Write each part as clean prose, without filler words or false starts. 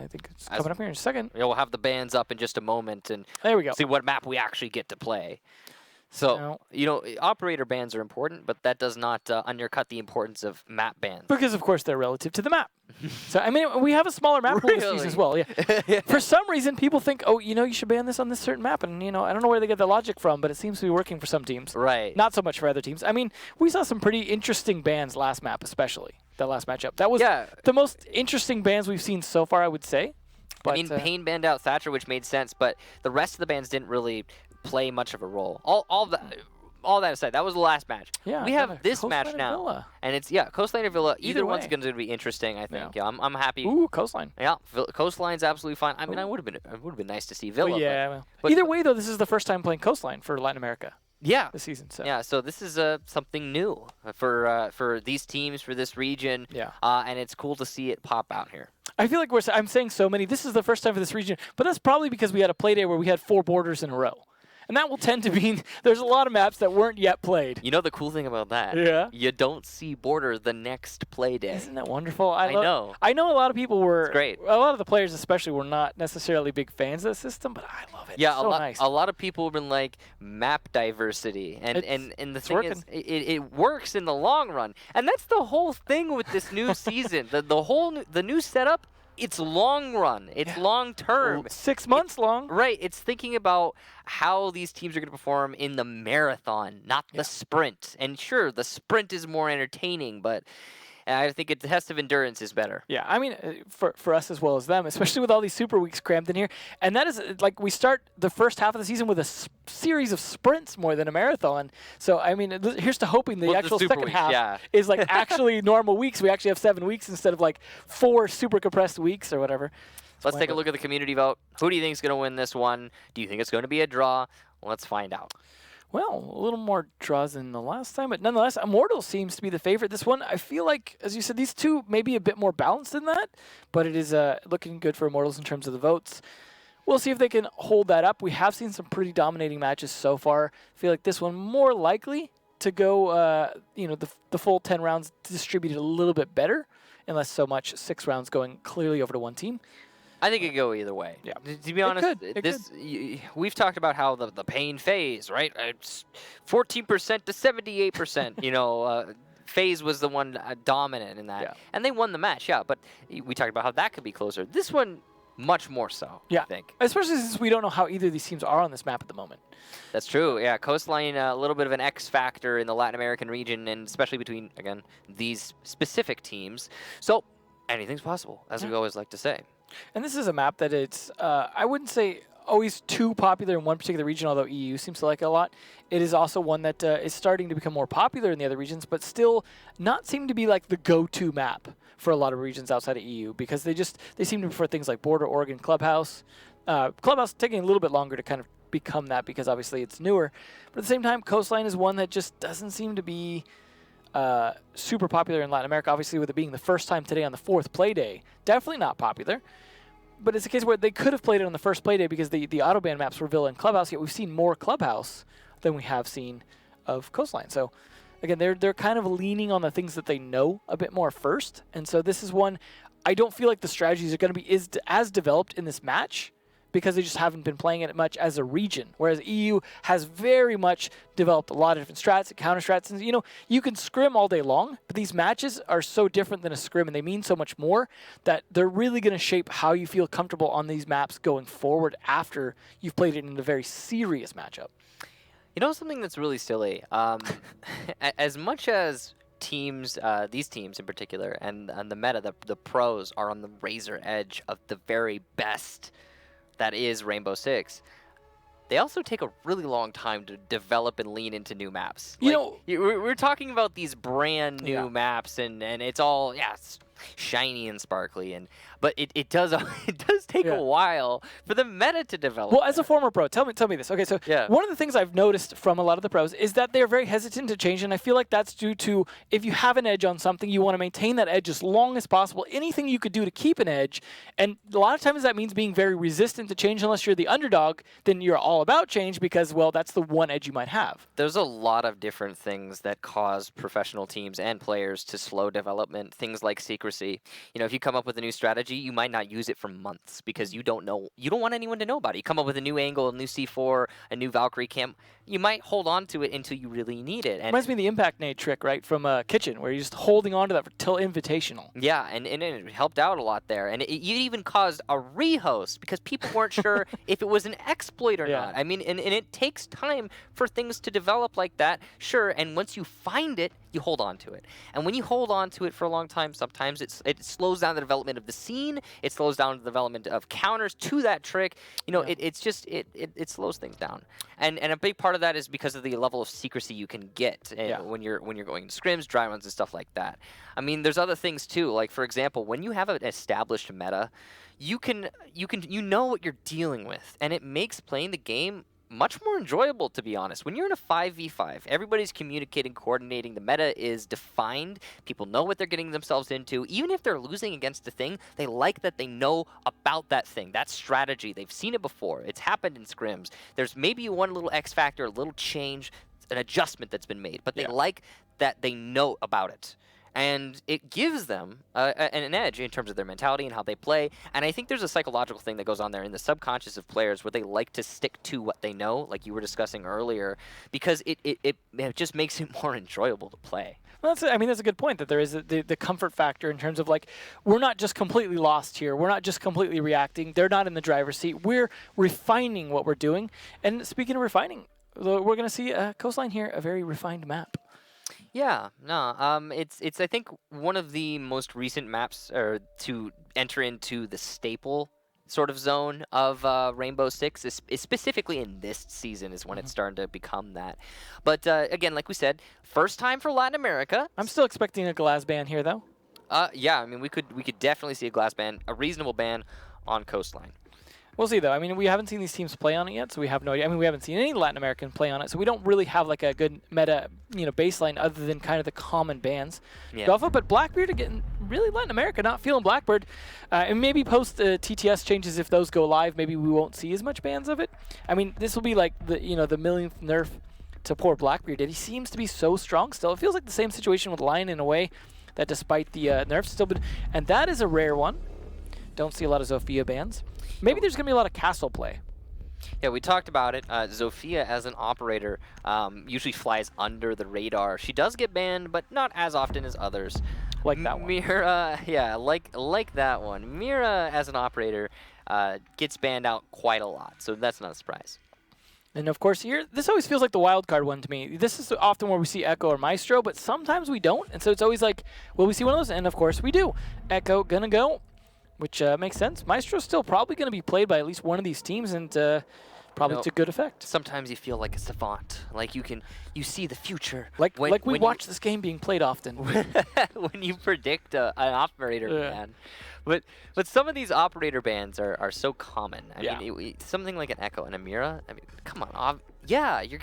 I think it's coming up here in a second. We'll have the bands up in just a moment and There we go. see what map we actually get to play. So, operator bans are important, but that does not undercut the importance of map bans. Because, of course, they're relative to the map. So, I mean, we have a smaller map pool this season as well. Yeah. For some reason, people think, you should ban this on this certain map. And, I don't know where they get the logic from, but it seems to be working for some teams. Right. Not so much for other teams. I mean, we saw some pretty interesting bans last map, especially. That last matchup. That was the most interesting bans we've seen so far, I would say. But, I mean, Payne banned out Thatcher, which made sense, but the rest of the bans didn't really play much of a role. All that aside, that was the last match. Yeah, we have this Coastline match now, Villa. and it's Coastline or Villa. Either one's way. going to be interesting, I think. Yeah, I'm happy. Ooh, Coastline. Yeah, Coastline's absolutely fine. I mean, it would have been nice to see Villa. But either way, though, this is the first time playing Coastline for Latin America. Yeah, this season. So. Yeah, so this is something new for these teams, for this region. Yeah, and it's cool to see it pop out here. I feel like I'm saying so many. This is the first time for this region, but that's probably because we had a play day where we had 4 borders in a row. And that will tend to mean there's a lot of maps that weren't yet played. You know the cool thing about that? Yeah. You don't see border the next play day. Isn't that wonderful? I know. I know a lot of people were. It's great. A lot of the players especially were not necessarily big fans of the system, but I love it. Yeah, it's a lot of people have been like map diversity. And the thing working. is, it works in the long run. And that's the whole thing with this new season. The new setup. It's long run. It's long term. 6 months long. Right. It's thinking about how these teams are going to perform in the marathon, not the sprint. And sure, the sprint is more entertaining, but I think the test of endurance is better. Yeah, I mean, for us as well as them, especially with all these super weeks crammed in here. And that is, like, we start the first half of the season with a series of sprints more than a marathon. So, I mean, here's to hoping the actual second half is, like, actually normal weeks. We actually have 7 weeks instead of, like, 4 super compressed weeks or whatever. Let's take a look at the community vote. Who do you think is going to win this one? Do you think it's going to be a draw? Let's find out. Well, a little more draws than the last time, but nonetheless, Immortals seems to be the favorite. This one, I feel like, as you said, these two may be a bit more balanced than that, but it is looking good for Immortals in terms of the votes. We'll see if they can hold that up. We have seen some pretty dominating matches so far. I feel like this one more likely to go, the full 10 rounds distributed a little bit better, unless so much 6 rounds going clearly over to one team. I think it could go either way. Yeah. To be honest, we've talked about how the Payne phase, right? It's 14% to 78%. Phase was the one dominant in that. Yeah. And they won the match, but we talked about how that could be closer. This one, much more so, I think. Especially since we don't know how either of these teams are on this map at the moment. That's true. Yeah, Coastline, a little bit of an X factor in the Latin American region, and especially between, again, these specific teams. So anything's possible, as we always like to say. And this is a map that it's, I wouldn't say always too popular in one particular region, although EU seems to like it a lot. It is also one that is starting to become more popular in the other regions, but still not seem to be like the go-to map for a lot of regions outside of EU, because they seem to prefer things like Border, Oregon, Clubhouse. Clubhouse taking a little bit longer to kind of become that because obviously it's newer. But at the same time, Coastline is one that just doesn't seem to be super popular in Latin America, obviously with it being the first time today on the 4th play day. Definitely not popular. But it's a case where they could have played it on the first play day because the autoban maps were Villa and Clubhouse, yet we've seen more Clubhouse than we have seen of Coastline. So, again, they're kind of leaning on the things that they know a bit more first. And so this is one, I don't feel like the strategies are going to be as developed in this match because they just haven't been playing it much as a region, whereas EU has very much developed a lot of different strats and counter strats. And, you can scrim all day long, but these matches are so different than a scrim, and they mean so much more that they're really going to shape how you feel comfortable on these maps going forward after you've played it in a very serious matchup. Something that's really silly, as much as teams, these teams in particular, and the meta, the pros are on the razor edge of the very best that is Rainbow Six, they also take a really long time to develop and lean into new maps. We're talking about these brand new maps, and it's all, it's shiny and sparkly, but it does take a while for the meta to develop. Well, as a former pro, tell me this. Okay, so one of the things I've noticed from a lot of the pros is that they're very hesitant to change, and I feel like that's due to if you have an edge on something, you want to maintain that edge as long as possible. Anything you could do to keep an edge, and a lot of times that means being very resistant to change. Unless you're the underdog, then you're all about change because, well, that's the one edge you might have. There's a lot of different things that cause professional teams and players to slow development, things like secrecy. If you come up with a new strategy, strategy, you might not use it for months because you don't want anyone to know about it. You come up with a new angle, a new C4, a new Valkyrie camp, you might hold on to it until you really need it. And reminds me of the impact nade trick, right, from Kitchen, where you're just holding on to that till invitational. Yeah, and it helped out a lot there. And it even caused a rehost because people weren't sure if it was an exploit or not. I mean, and it takes time for things to develop like that, sure, and once you find it, you hold on to it. And when you hold on to it for a long time, sometimes it slows down the development of the scene, it slows down the development of counters to that trick. You know, it slows things down. And a big part of that is because of the level of secrecy you can get when you're going to scrims, dry runs, and stuff like that. I mean, there's other things too. Like, for example, when you have an established meta, you know what you're dealing with, and it makes playing the game much more enjoyable, to be honest. When you're in a 5v5, everybody's communicating, coordinating, the meta is defined, people know what they're getting themselves into. Even if they're losing against a thing, they like that they know about that thing, that strategy. They've seen it before. It's happened in scrims. There's maybe one little X factor, a little change, an adjustment that's been made, but they like that they know about it. And it gives them an edge in terms of their mentality and how they play. And I think there's a psychological thing that goes on there in the subconscious of players where they like to stick to what they know, like you were discussing earlier, because it just makes it more enjoyable to play. Well, that's a good point, that there is the comfort factor in terms of, like, we're not just completely lost here. We're not just completely reacting. They're not in the driver's seat. We're refining what we're doing. And speaking of refining, we're going to see Coastline here, a very refined map. Yeah, no, it's I think one of the most recent maps to enter into the staple sort of zone of Rainbow Six, is specifically in this season is when it's starting to become that. But again, like we said, first time for Latin America. I'm still expecting a glass ban here, though. Yeah, I mean, we could definitely see a glass ban, a reasonable ban on Coastline. We'll see, though. I mean, we haven't seen these teams play on it yet, so we have no idea. I mean, we haven't seen any Latin American play on it, so we don't really have, like, a good meta, baseline other than kind of the common bans. Yeah. Golfa, but Blackbeard again, really Latin America, not feeling Blackbird. And maybe post TTS changes, if those go live, maybe we won't see as much bans of it. I mean, this will be like the millionth nerf to poor Blackbeard. He seems to be so strong still. It feels like the same situation with Lion in a way, that despite the nerfs still been, and that is a rare one. Don't see a lot of Zofia bans. Maybe there's going to be a lot of castle play. Yeah, we talked about it. Zofia, as an operator, usually flies under the radar. She does get banned, but not as often as others. Like that one. Mira, yeah, like that one. Mira, as an operator, gets banned out quite a lot, so that's not a surprise. And of course, here, this always feels like the wild card one to me. This is often where we see Echo or Maestro, but sometimes we don't. And so it's always like, will we see one of those? And of course we do. Echo gonna go, which makes sense. Maestro's still probably going to be played by at least one of these teams, and probably to good effect. Sometimes you feel like a savant, like you see the future. Like we watch this game being played often. When you predict an operator ban. But some of these operator bans are so common. I mean, something like an Echo and a Mira. I mean, come on, you're.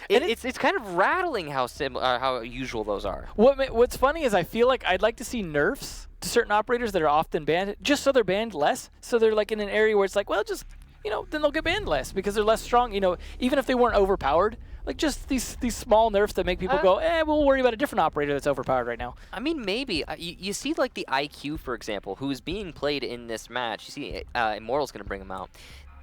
It's kind of rattling how usual those are. What's funny is I feel like I'd like to see nerfs to certain operators that are often banned, just so they're banned less. So they're like in an area where it's like, well, just then they'll get banned less because they're less strong. Even if they weren't overpowered, like just these small nerfs that make people go, we'll worry about a different operator that's overpowered right now. I mean, maybe you see like the IQ, for example, who is being played in this match. You see, Immortals going to bring him out.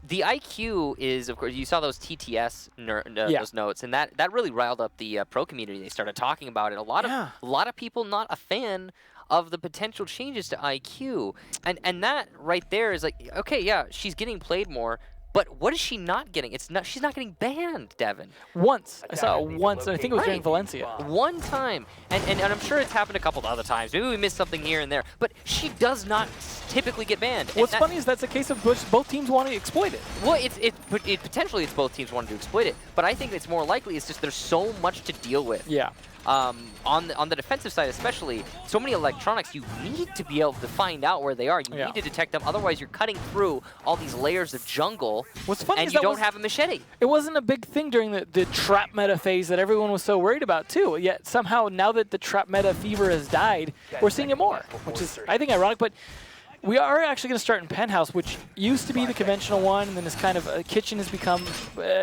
The IQ is, of course, you saw those TTS those notes, and that really riled up the pro community. They started talking about it. A lot of people not a fan of the potential changes to IQ, and that right there is like, okay, yeah, she's getting played more, but what is she not getting? She's not getting banned, Devin. Once. I saw it once, and I think it was during Valencia. One time. And I'm sure it's happened a couple of other times. Maybe we missed something here and there. But she does not typically get banned. What's funny is that's a case of both teams want to exploit it. Well, potentially it's both teams wanting to exploit it. But I think it's more likely it's just there's so much to deal with. Yeah. On the defensive side especially, so many electronics, you need to be able to find out where they are. You need to detect them, otherwise you're cutting through all these layers of jungle. What's funny and is you don't have a machete. It wasn't a big thing during the trap meta phase that everyone was so worried about too. Yet somehow now that the trap meta fever has died, we're seeing it more, which is, I think, ironic. But We are actually going to start in Penthouse, which used to be the conventional one, and then this kind of kitchen has become,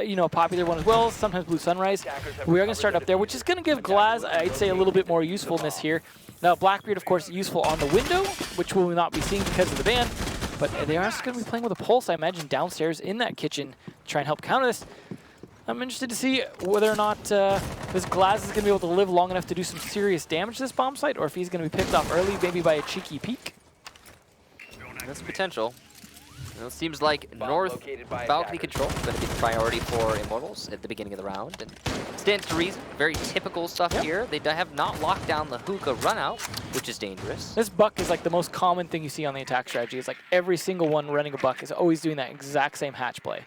you know, a popular one as well. Sometimes Blue Sunrise. We are going to start up there, which is going to give Glaz, I'd say, a little bit more usefulness here. Now, Blackbeard, of course, useful on the window, which we will not be seeing because of the ban. But they are also going to be playing with a pulse, I imagine, downstairs in that kitchen to try and help counter this. I'm interested to see whether or not this Glaz is going to be able to live long enough to do some serious damage to this bomb site, or if he's going to be picked off early, maybe by a cheeky peek. That's potential. It seems like North balcony control is going to be the priority for Immortals at the beginning of the round. And stands to reason. Very typical stuff here. They have not locked down the hookah run out, which is dangerous. This buck is like the most common thing you see on the attack strategy. It's like every single one running a buck is always doing that exact same hatch play.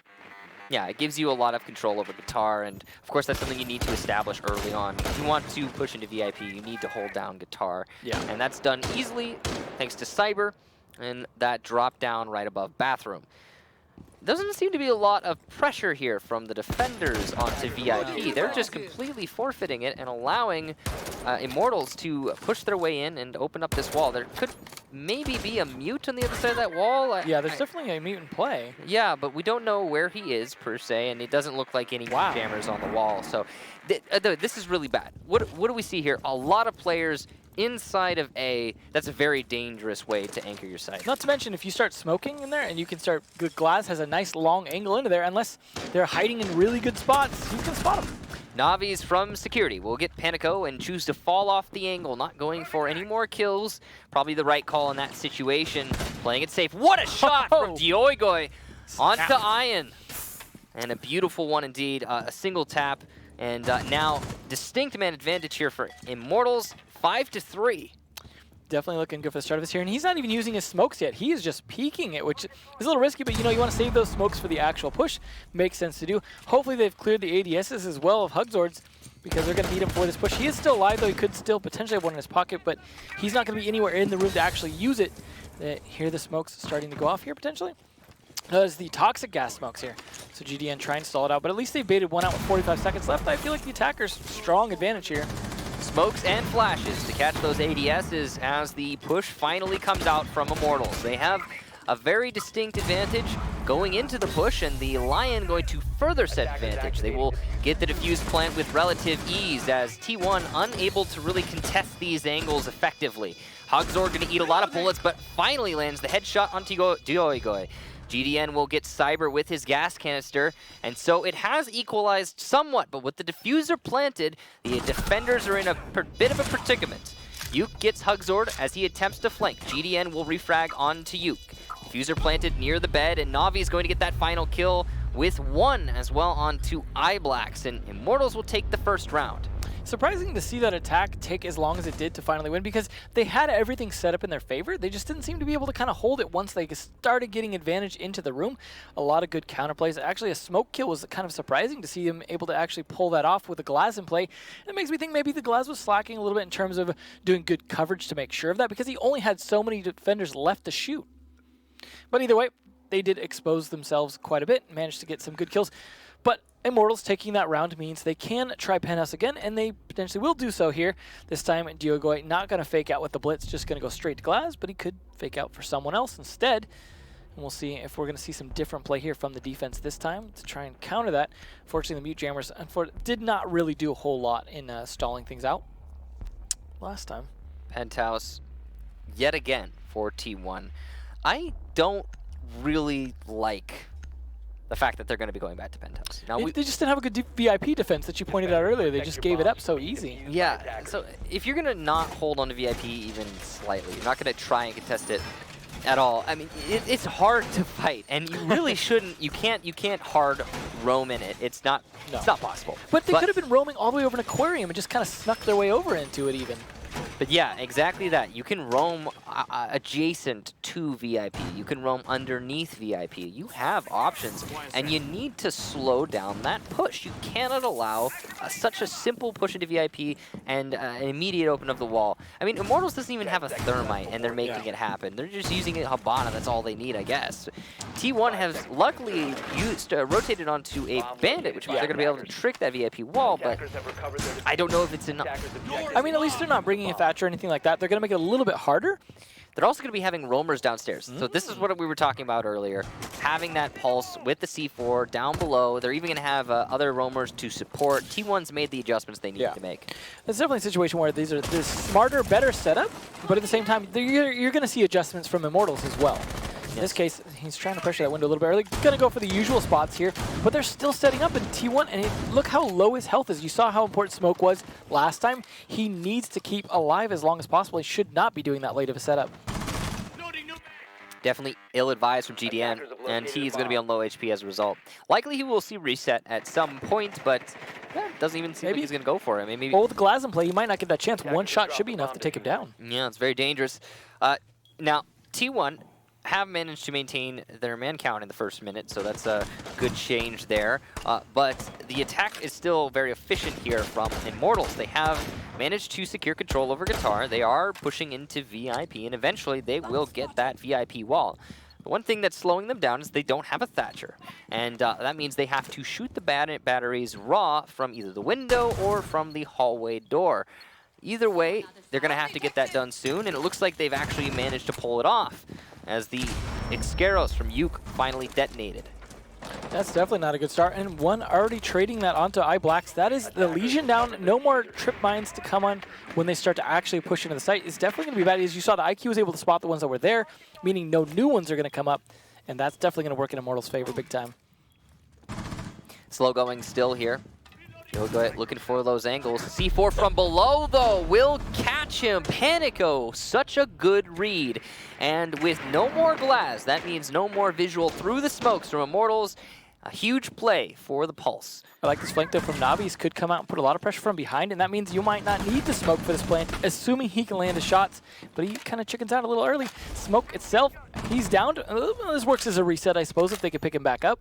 Yeah, it gives you a lot of control over guitar, and of course that's something you need to establish early on. If you want to push into VIP, you need to hold down guitar. Yeah. And that's done easily thanks to Cyber and that drop down right above bathroom. Doesn't seem to be a lot of pressure here from the defenders onto VIP. They're just completely forfeiting it and allowing Immortals to push their way in and open up this wall. There could maybe be a mute on the other side of that wall. Yeah, there's definitely a mute in play. Yeah, but we don't know where he is per se, and it doesn't look like any jammers on the wall. So this is really bad. What do we see here? A lot of players inside of A. That's a very dangerous way to anchor your site. Not to mention, if you start smoking in there and you can start, Glaz has a nice long angle into there, unless they're hiding in really good spots, you can spot them. Navi's from security will get Panico and choose to fall off the angle, not going for any more kills. Probably the right call in that situation. Playing it safe. What a shot from Dioigoi onto Ian. And a beautiful one indeed. A single tap. And now distinct man advantage here for Immortals. 5-3. Definitely looking good for the start of this here. And he's not even using his smokes yet. He is just peeking it, which is a little risky, but you know, you want to save those smokes for the actual push. Makes sense to do. Hopefully they've cleared the ADSs as well of Hugzords, because they're going to need him for this push. He is still alive, though. He could still potentially have one in his pocket, but he's not going to be anywhere in the room to actually use it. Hear the smokes starting to go off here, potentially. There's the toxic gas smokes here. So GDN trying to stall it out, but at least they baited one out with 45 seconds left. I feel like the attacker's strong advantage here. Smokes and flashes to catch those ADSs as the push finally comes out from Immortals. They have a very distinct advantage going into the push, and the Lion going to further set advantage. They will get the defuse plant with relative ease as T1 unable to really contest these angles effectively. Hugzor going to eat a lot of bullets, but finally lands the headshot on Dioigoi. GDN will get Cyber with his gas canister, and so it has equalized somewhat, but with the diffuser planted, the defenders are in a bit of a predicament. Yuke gets Hugzord as he attempts to flank. GDN will refrag onto Yuke. Diffuser planted near the bed, and Navi is going to get that final kill with one as well onto iBlacks, and Immortals will take the first round. Surprising to see that attack take as long as it did to finally win, because they had everything set up in their favor. They just didn't seem to be able to kind of hold it once they started getting advantage into the room. A lot of good counterplays. Actually, a smoke kill was kind of surprising to see him able to actually pull that off with a Glaz in play. It makes me think maybe the Glaz was slacking a little bit in terms of doing good coverage to make sure of that, because he only had so many defenders left to shoot. But either way, they did expose themselves quite a bit, managed to get some good kills. But Immortals taking that round means they can try Penthouse again, and they potentially will do so here. This time, Dioigoi not going to fake out with the blitz, just going to go straight to Glaz, but he could fake out for someone else instead. And we'll see if we're going to see some different play here from the defense this time to try and counter that. Fortunately, the mute jammers did not really do a whole lot in stalling things out last time. Penthouse yet again for T1. I don't really like the fact that they're going to be going back to Penthouse. Now they just didn't have a good VIP defense that you pointed out earlier. They just gave it up so easy. Yeah, so if you're going to not hold on to VIP even slightly, you're not going to try and contest it at all. I mean, it's hard to fight, and you really shouldn't. You can't hard roam in it. It's not possible. But they could have been roaming all the way over an aquarium and just kind of snuck their way over into it even. But yeah, exactly that. You can roam adjacent to VIP. You can roam underneath VIP. You have options, and you need to slow down that push. You cannot allow such a simple push into VIP and an immediate open of the wall. I mean, Immortals doesn't even have a thermite, and they're making it happen. They're just using a Habana. That's all they need, I guess. T1 has luckily rotated onto a Bandit, which means they're going to be able to trick that VIP wall, but I don't know if it's enough. I mean, at least they're not bringing in Thatcher or anything like that. They're going to make it a little bit harder. they're also going to be having roamers downstairs. So this is what we were talking about earlier. Having that pulse with the C4 down below. They're even going to have other roamers to support. T1's made the adjustments they need to make. It's definitely a situation where these are this smarter, better setup, but at the same time, you're going to see adjustments from Immortals as well. In this case, he's trying to pressure that window a little bit early. Going to go for the usual spots here, but they're still setting up in T1, and look how low his health is. You saw how important Smoke was last time. He needs to keep alive as long as possible. He should not be doing that late of a setup. Definitely ill-advised from GDN, and he's going to be on low HP as a result. Likely he will see reset at some point, but doesn't even seem like he's going to go for it. Maybe. Well, with the Glass in play, you might not get that chance. One shot should be enough to take him down. Yeah, it's very dangerous. Now, T1 have managed to maintain their man count in the first minute, so that's a good change there. But the attack is still very efficient here from Immortals. They have managed to secure control over Guitar. They are pushing into VIP, and eventually they will get that VIP wall. The one thing that's slowing them down is they don't have a Thatcher, and that means they have to shoot the batteries raw from either the window or from the hallway door. Either way, they're going to have to get that done soon, and it looks like they've actually managed to pull it off as the Ixqueros from Uke finally detonated. That's definitely not a good start, and one already trading that onto iBlacks. That is the Legion down. No more trip mines to come on when they start to actually push into the site. It's definitely going to be bad. As you saw, the IQ was able to spot the ones that were there, meaning no new ones are going to come up, and that's definitely going to work in Immortals' favor big time. Slow going still here. Looking for those angles. C4 from below, though, will catch him. Panico, such a good read. And with no more glass, that means no more visual through the smokes from Immortals. A huge play for the Pulse. I like this flank there from Navi's. Could come out and put a lot of pressure from behind, and that means you might not need the smoke for this plant, assuming he can land his shots. But he kind of chickens out a little early. Smoke itself, he's down. This works as a reset, I suppose, if they could pick him back up.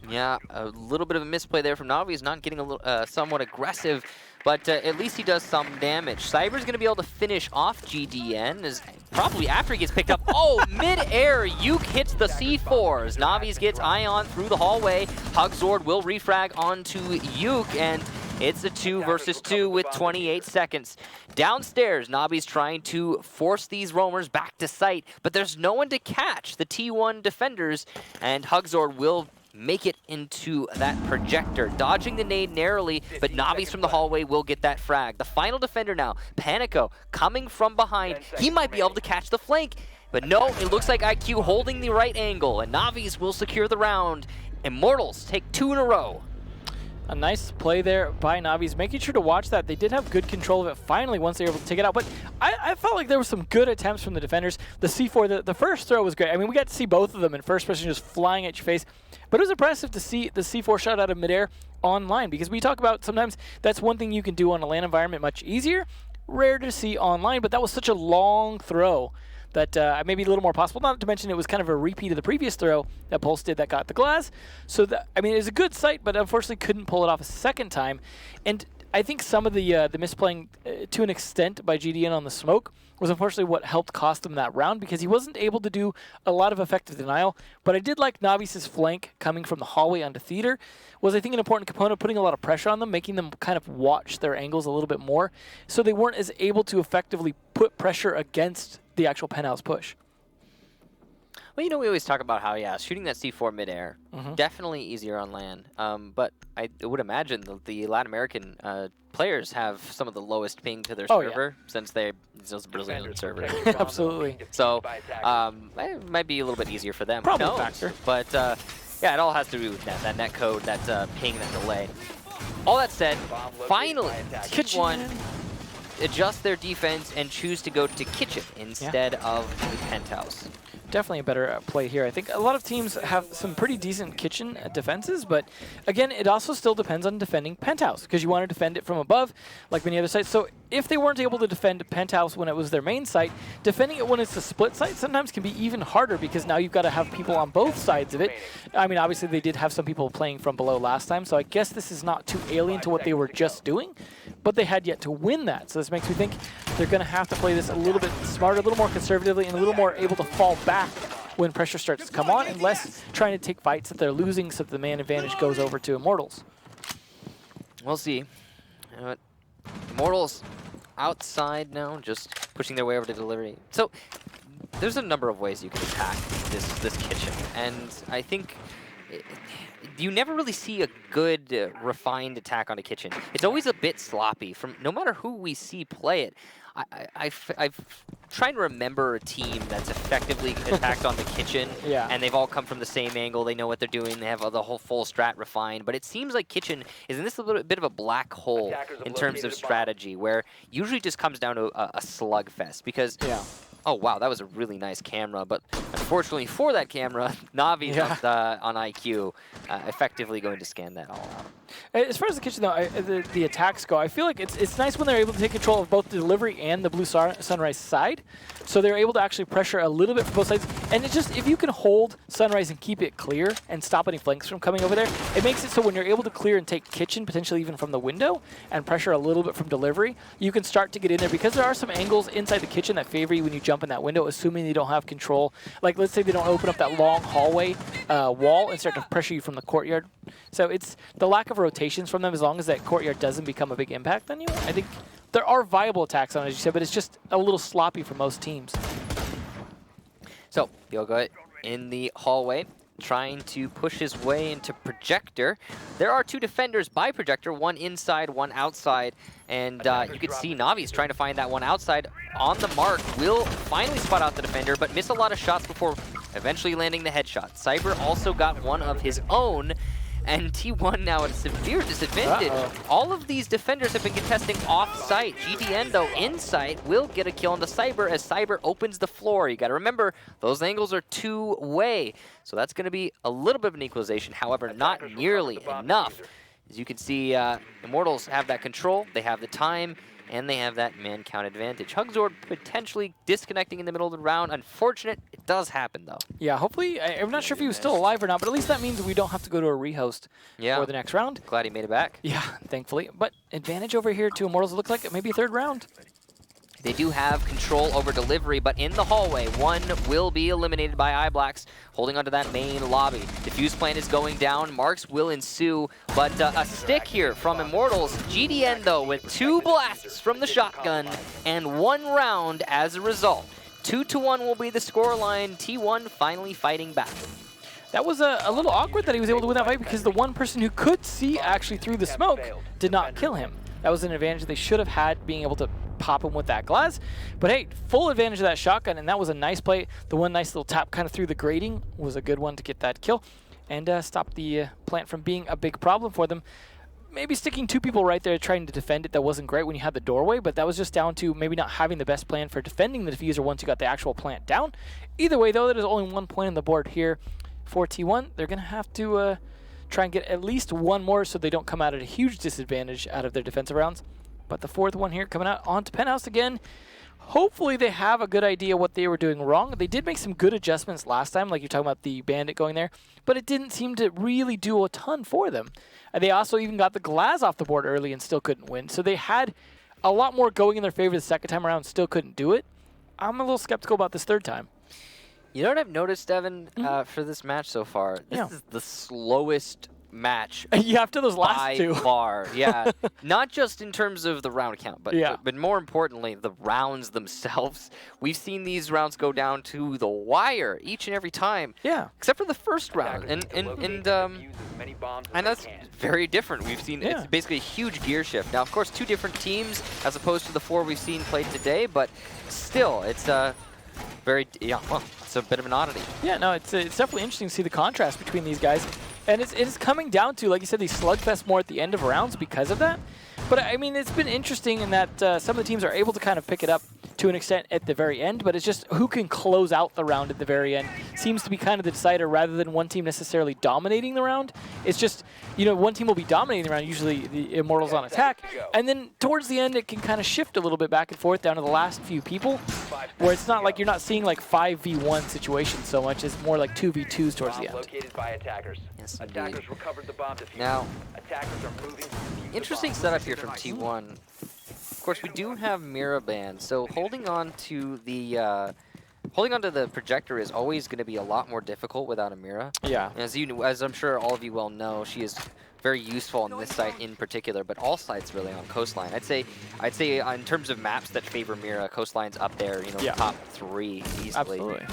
Yeah, a little bit of a misplay there from Navi. He's not getting a little, somewhat aggressive, but at least he does some damage. Cyber's going to be able to finish off GDN, as probably after he gets picked up. Oh, mid-air, Uke hits the C4s. Navi's gets Ion through the hallway. Hugzord will refrag onto Uke, and it's a 2 versus 2 with 28 seconds. Downstairs, Navi's trying to force these roamers back to site, but there's no one to catch the T1 defenders, and Hugzord will make it into that projector, dodging the nade narrowly, but Navi's from the hallway will get that frag. The final defender now, Panico, coming from behind. He might be able to catch the flank, but no, it looks like IQ holding the right angle, and Navi's will secure the round. Immortals take 2 in a row. A nice play there by Navi's, making sure to watch that. They did have good control of it finally once they were able to take it out, but I felt like there were some good attempts from the defenders. The C4, the first throw was great. I mean, we got to see both of them in first person just flying at your face, but it was impressive to see the C4 shot out of midair online, because we talk about sometimes that's one thing you can do on a LAN environment much easier. Rare to see online, but that was such a long throw that maybe a little more possible. Not to mention it was kind of a repeat of the previous throw that Pulse did that got the glass. So, I mean, it was a good sight, but unfortunately couldn't pull it off a second time. And I think some of the misplaying to an extent by GDN on the smoke was unfortunately what helped cost him that round, because he wasn't able to do a lot of effective denial. But I did like Navi's flank coming from the hallway onto Theater was, I think, an important component, putting a lot of pressure on them, making them kind of watch their angles a little bit more, so they weren't as able to effectively put pressure against the actual penthouse push. Well, you know, we always talk about how, yeah, shooting that C4 midair, definitely easier on LAN. But I would imagine the Latin American players have some of the lowest ping to their server, since those Brazilian servers. Absolutely. So it might be a little bit easier for them. Probably a factor. But yeah, it all has to do with that net code, that ping, that delay. All that said, finally, T1 adjust their defense and choose to go to Kitchen instead of the Penthouse. Definitely a better play here. I think a lot of teams have some pretty decent Kitchen defenses, but again, it also still depends on defending Penthouse, because you want to defend it from above, like many other sites. So if they weren't able to defend Penthouse when it was their main site, defending it when it's a split site sometimes can be even harder, because now you've got to have people on both sides of it. I mean, obviously they did have some people playing from below last time, so I guess this is not too alien to what they were just doing, but they had yet to win that. So this makes me think they're going to have to play this a little bit smarter, a little more conservatively, and a little more able to fall back when pressure starts to come on, and less trying to take fights that they're losing so that the man advantage goes over to Immortals. We'll see. Immortals outside now, just pushing their way over to delivery. So there's a number of ways you can attack this kitchen, and I think you never really see a good refined attack on a kitchen. It's always a bit sloppy from no matter who we see play it. I've trying to remember a team that's effectively attacked on the kitchen, Yeah. and they've all come from the same angle. They know what they're doing. They have the whole full strat refined. But it seems like kitchen is in this a little bit of a black hole in terms of strategy, where usually just comes down to a slugfest because. Yeah. Oh, wow, that was a really nice camera, but unfortunately for that camera, Navi's on IQ, effectively going to scan that all out. As far as the kitchen, though, the attacks go, I feel like it's nice when they're able to take control of both the delivery and the blue sunrise side. So they're able to actually pressure a little bit from both sides. And it's just, if you can hold sunrise and keep it clear and stop any flanks from coming over there, it makes it so when you're able to clear and take kitchen, potentially even from the window, and pressure a little bit from delivery, you can start to get in there because there are some angles inside the kitchen that favor you when you jump in that window, assuming they don't have control. Like, let's say they don't open up that long hallway wall and start to pressure you from the courtyard. So it's the lack of rotations from them. As long as that courtyard doesn't become a big impact on you, I think there are viable attacks on it, as you said, but it's just a little sloppy for most teams. So, Yoga in the hallway, trying to push his way into Projector. There are two defenders by Projector, one inside, one outside, and you can see Navi's trying to find that one outside. On the mark, will finally spot out the defender, but miss a lot of shots before eventually landing the headshot. Cyber also got one of his own, and T1 now at a severe disadvantage. All of these defenders have been contesting off-site. GDN, though, in-site, will get a kill on the Cyber as Cyber opens the floor. You got to remember, those angles are two-way, so that's going to be a little bit of an equalization. However, not nearly enough. As you can see, Immortals have that control, they have the time, and they have that man count advantage. Hugzord potentially disconnecting in the middle of the round. Unfortunate, it does happen though. Yeah, hopefully, I'm not sure if he was still alive or not, but at least that means we don't have to go to a rehost for the next round. Glad he made it back. Yeah, thankfully. But advantage over here to Immortals. It looks like maybe a third round. They do have control over delivery, but in the hallway, one will be eliminated by iBlacks, holding onto that main lobby. Defuse plan is going down. Marks will ensue, but a stick here from Immortals. GDN, though, with 2 blasts from the shotgun and 1 round as a result. 2-1 will be the scoreline. T1 finally fighting back. That was a little awkward that he was able to win that fight because the one person who could see actually through the smoke did not kill him. That was an advantage they should have had, being able to pop him with that glass. But hey, full advantage of that shotgun, and that was a nice play. The one nice little tap kind of through the grating was a good one to get that kill and stop the plant from being a big problem for them. Maybe sticking 2 people right there trying to defend it, that wasn't great when you had the doorway, but that was just down to maybe not having the best plan for defending the diffuser once you got the actual plant down. Either way, though, there's only 1 point on the board here for T1. They're going to have to try and get at least 1 more so they don't come out at a huge disadvantage out of their defensive rounds. But the 4th one here coming out onto Penthouse again. Hopefully they have a good idea what they were doing wrong. They did make some good adjustments last time, like you're talking about the bandit going there, but it didn't seem to really do a ton for them. And they also even got the glass off the board early and still couldn't win. So they had a lot more going in their favor the second time around, still couldn't do it. I'm a little skeptical about this 3rd time. You know what I've noticed, Evan, for this match so far? This is the slowest match Yeah, after those last 2. by far. Yeah, not just in terms of the round count, but more importantly, the rounds themselves. We've seen these rounds go down to the wire each and every time. Yeah, except for the first round, and that's very different. We've seen it's basically a huge gear shift. Now, of course, 2 different teams as opposed to the 4 we've seen played today, but still, it's very it's a bit of an oddity. Yeah, no, it's definitely interesting to see the contrast between these guys. And it's coming down to, like you said, these slugfests more at the end of rounds because of that. But, I mean, it's been interesting in that some of the teams are able to kind of pick it up to an extent at the very end, but it's just who can close out the round at the very end seems to be kind of the decider rather than one team necessarily dominating the round. It's just, you know, one team will be dominating the round, usually the Immortals on attack, and then towards the end it can kind of shift a little bit back and forth down to the last few people, where it's not like you're not seeing like 5v1 situations so much, it's more like 2v2s towards the end. Yes, indeed. Now, interesting setup here from T1. Of course, we do have Mira Band, so holding on to the projector is always going to be a lot more difficult without a Mira. Yeah. As I'm sure all of you well know, she is very useful on this site in particular, but all sites really on Coastline. I'd say in terms of maps that favor Mira, Coastline's up there, you know, top 3 easily. Absolutely.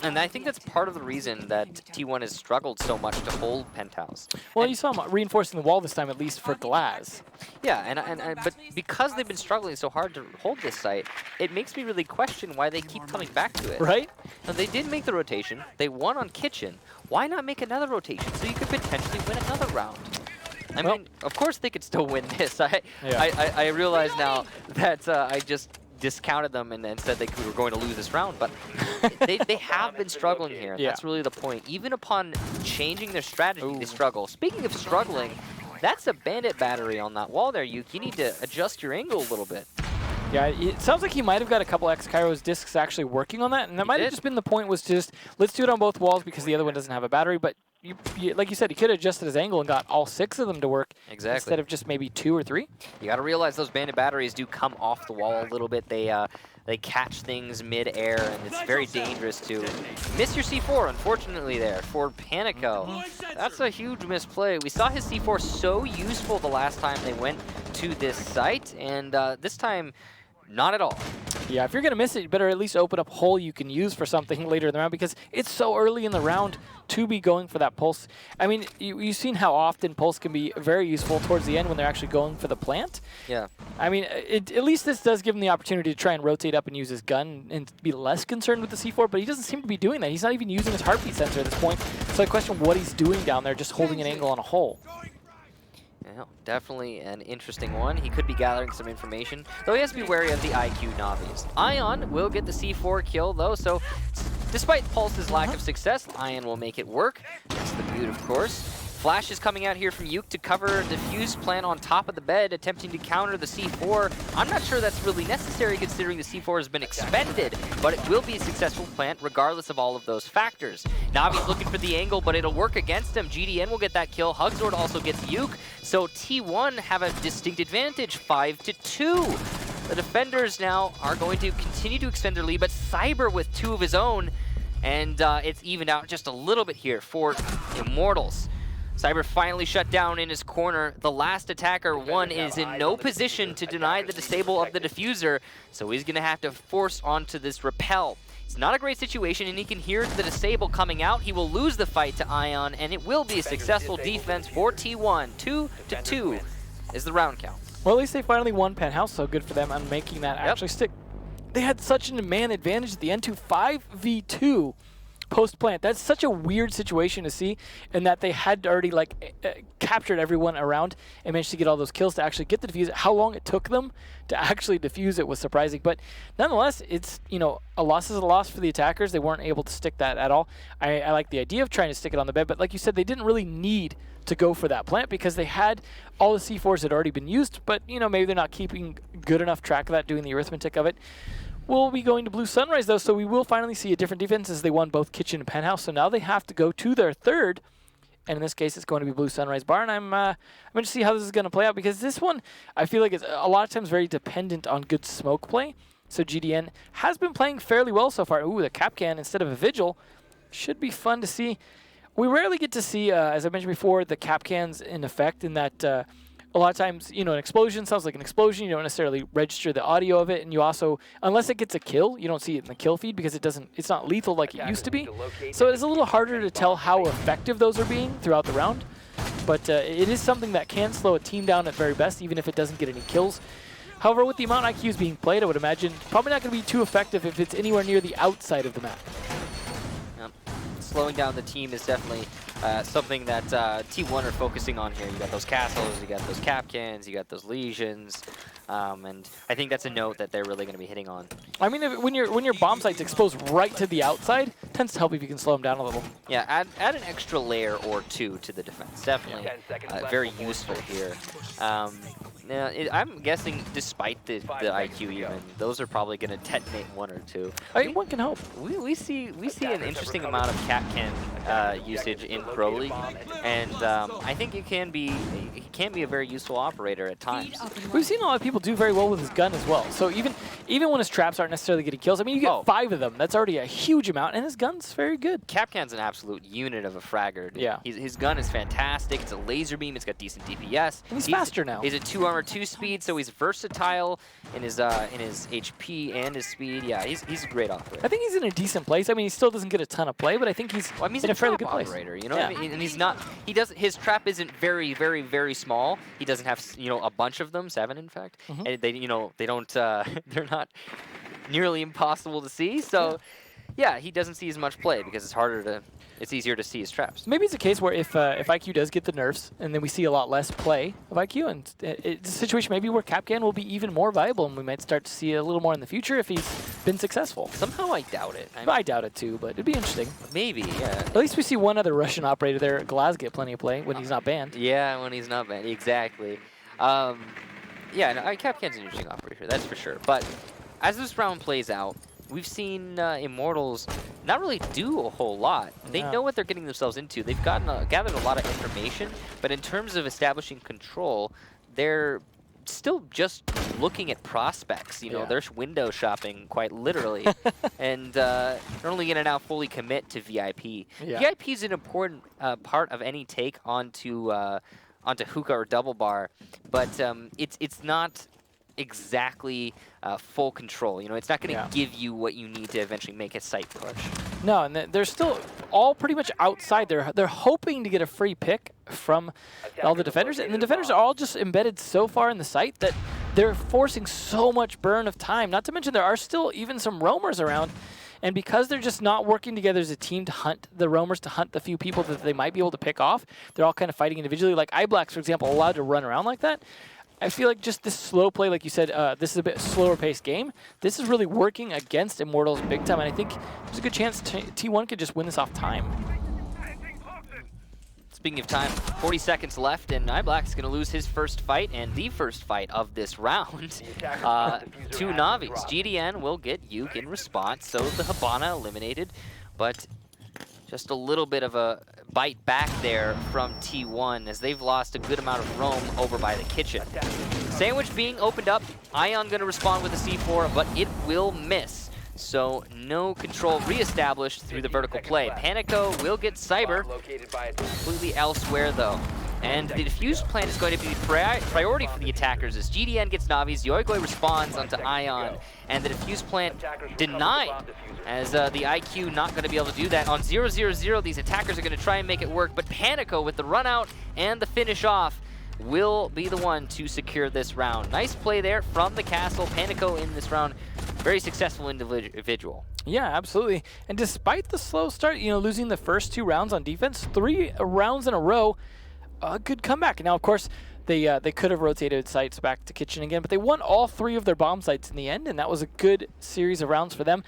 And I think that's part of the reason that T1 has struggled so much to hold Penthouse. Well, you saw him reinforcing the wall this time, at least for Glass. Yeah, but because they've been struggling so hard to hold this site, it makes me really question why they keep coming back to it. Right? Now, they did make the rotation. They won on Kitchen. Why not make another rotation so you could potentially win another round? I mean, of course they could still win this. I realize now that I just discounted them and said they were going to lose this round, but they have been struggling here. Yeah. That's really the point. Even upon changing their strategy, they struggle. Speaking of struggling, that's a bandit battery on that wall there, Yuke. You need to adjust your angle a little bit. Yeah, it sounds like he might have got a couple X-Kairos discs actually working on that, and that might have just been the point, was just, let's do it on both walls because the other one doesn't have a battery, but like you said, he could have adjusted his angle and got all 6 of them to work instead of just maybe 2 or 3. You got to realize those bandit batteries do come off the wall a little bit. They catch things mid-air, and it's very dangerous to miss your C4, unfortunately, there for Panico. That's a huge misplay. We saw his C4 so useful the last time they went to this site, and this time, not at all. Yeah, if you're going to miss it, you better at least open up a hole you can use for something later in the round, because it's so early in the round to be going for that pulse. I mean, you've seen how often pulse can be very useful towards the end when they're actually going for the plant. Yeah. I mean, at least this does give him the opportunity to try and rotate up and use his gun and be less concerned with the C4, but he doesn't seem to be doing that. He's not even using his heartbeat sensor at this point. So I question what he's doing down there, just holding an angle on a hole. Yeah, definitely an interesting one. He could be gathering some information, though he has to be wary of the IQ Navis. Ion will get the C4 kill, though, so despite Pulse's lack of success, Ion will make it work. That's the beaut, of course. Flash is coming out here from Yuke to cover the fuse plant on top of the bed, attempting to counter the C4. I'm not sure that's really necessary considering the C4 has been expended, but it will be a successful plant regardless of all of those factors. Navi's looking for the angle, but it'll work against him. GDN will get that kill. Hugzord also gets Yuke, so T1 have a distinct advantage, 5-2. The defenders now are going to continue to extend their lead, but Cyber with 2 of his own, and it's evened out just a little bit here for Immortals. Cyber finally shut down in his corner. The last attacker, ONE, is in no position to deny the disable of the diffuser, so he's going to have to force onto this repel. It's not a great situation, and he can hear the disable coming out. He will lose the fight to Ion, and it will be a successful defense for T1. 2-2 is the round count. Well, at least they finally won Penthouse, so good for them on making that actually stick. They had such a man advantage at the end, 5v2. Post-plant. That's such a weird situation to see, in that they had already captured everyone around and managed to get all those kills to actually get the defuse. How long it took them to actually defuse it was surprising, but nonetheless, it's, you know, a loss is a loss for the attackers. They weren't able to stick that at all. I like the idea of trying to stick it on the bed, but like you said, they didn't really need to go for that plant because they had all the C4s had already been used, but, you know, maybe they're not keeping good enough track of that, doing the arithmetic of it. We'll be going to Blue Sunrise, though, so we will finally see a different defense as they won both Kitchen and Penthouse. So now they have to go to their third, and in this case, it's going to be Blue Sunrise Bar. And I'm going to see how this is going to play out, because this one, I feel like it's a lot of times very dependent on good smoke play. So GDN has been playing fairly well so far. Ooh, the Capcan instead of a Vigil should be fun to see. We rarely get to see, as I mentioned before, the Capcans in effect, in that a lot of times, you know, an explosion sounds like an explosion. You don't necessarily register the audio of it, and you also, unless it gets a kill, you don't see it in the kill feed because it's not lethal like it used to be. So it's a little harder to tell how effective those are being throughout the round. But it is something that can slow a team down at very best, even if it doesn't get any kills. However, with the amount of IQs being played, I would imagine probably not going to be too effective if it's anywhere near the outside of the map. Yep. Slowing down the team is definitely something that T1 are focusing on here. You got those castles, you got those Capcans, you got those legions, and I think that's a note that they're really going to be hitting on. I mean, when your bomb site's exposed right to the outside, it tends to help if you can slow them down a little. Yeah, add an extra layer or two to the defense. Definitely very useful here. Now, I'm guessing, despite the IQ even, those are probably going to detonate 1 or 2. I mean, one can hope. We see an interesting amount of Capcan usage in Pro League, and I think he can be a very useful operator at times. We've seen a lot of people do very well with his gun as well. So even even when his traps aren't necessarily getting kills. I mean, you get 5 of them. That's already a huge amount, and his gun's very good. Capcan's an absolute unit of a fragger. Yeah. His gun is fantastic. It's a laser beam. It's got decent DPS. And he's faster now. He's a 2 armor, 2 speed, so he's versatile in his HP and his speed. Yeah, he's a great operator. I think he's in a decent place. I mean, he still doesn't get a ton of play, but I think he's in a fairly good place. Operator, you know what I mean? And he's not. His trap isn't very, very, very small. He doesn't have a bunch of them, 7 in fact. And they don't. They're not nearly impossible to see. So, yeah, he doesn't see as much play because it's easier to see his traps. Maybe it's a case where if IQ does get the nerfs, and then we see a lot less play of IQ, and it's a situation maybe where Capcan will be even more viable, and we might start to see a little more in the future if he's been successful. Somehow I doubt it. I doubt it too, but it'd be interesting. Maybe, yeah. At least we see one other Russian operator there. Glaz get plenty of play when he's not banned. Yeah, when he's not banned, exactly. Yeah, no, Capcan's an interesting operator, that's for sure. But as this round plays out, we've seen Immortals not really do a whole lot. They know what they're getting themselves into. They've gathered a lot of information, but in terms of establishing control, they're still just looking at prospects. You know, they're window shopping quite literally, and they're only going to now fully commit to VIP. VIP is an important part of any take onto hookah or double bar, but it's not exactly full control. You know, it's not going to give you what you need to eventually make a site push. No, and they're still all pretty much outside. They're hoping to get a free pick from all the defenders, and the defenders are all just embedded so far in the site that they're forcing so much burn of time. Not to mention there are still even some roamers around, and because they're just not working together as a team to hunt the roamers, to hunt the few people that they might be able to pick off, they're all kind of fighting individually. Like iBlacks, for example, allowed to run around like that. I feel like just this slow play, like you said, this is a bit slower paced game. This is really working against Immortals big time, and I think there's a good chance T1 could just win this off time. Speaking of time, 40 seconds left, and iBlack's going to lose his first fight, and the first fight of this round to Navi's. GDN will get Uke in response, so the Hibana eliminated, but just a little bit of a bite back there from T1 as they've lost a good amount of roam over by the kitchen. Sandwich being opened up, Ion going to respond with a C4, but it will miss. So no control reestablished through the vertical play. Panico will get Cyber completely elsewhere though. And the defuse plant is going to be priority for the attackers as GDN gets Navi's, Yoigoi responds onto Ion, and the defuse plant denied as the IQ not going to be able to do that. On 0-0-0, these attackers are going to try and make it work, but Panico with the run out and the finish off will be the one to secure this round. Nice play there from the castle. Panico in this round, very successful individual. Yeah, absolutely. And despite the slow start, you know, losing the first 2 rounds on defense, 3 rounds in a row, a good comeback. Now, of course, they could have rotated sites back to kitchen again, but they won all 3 of their bomb sites in the end, and that was a good series of rounds for them.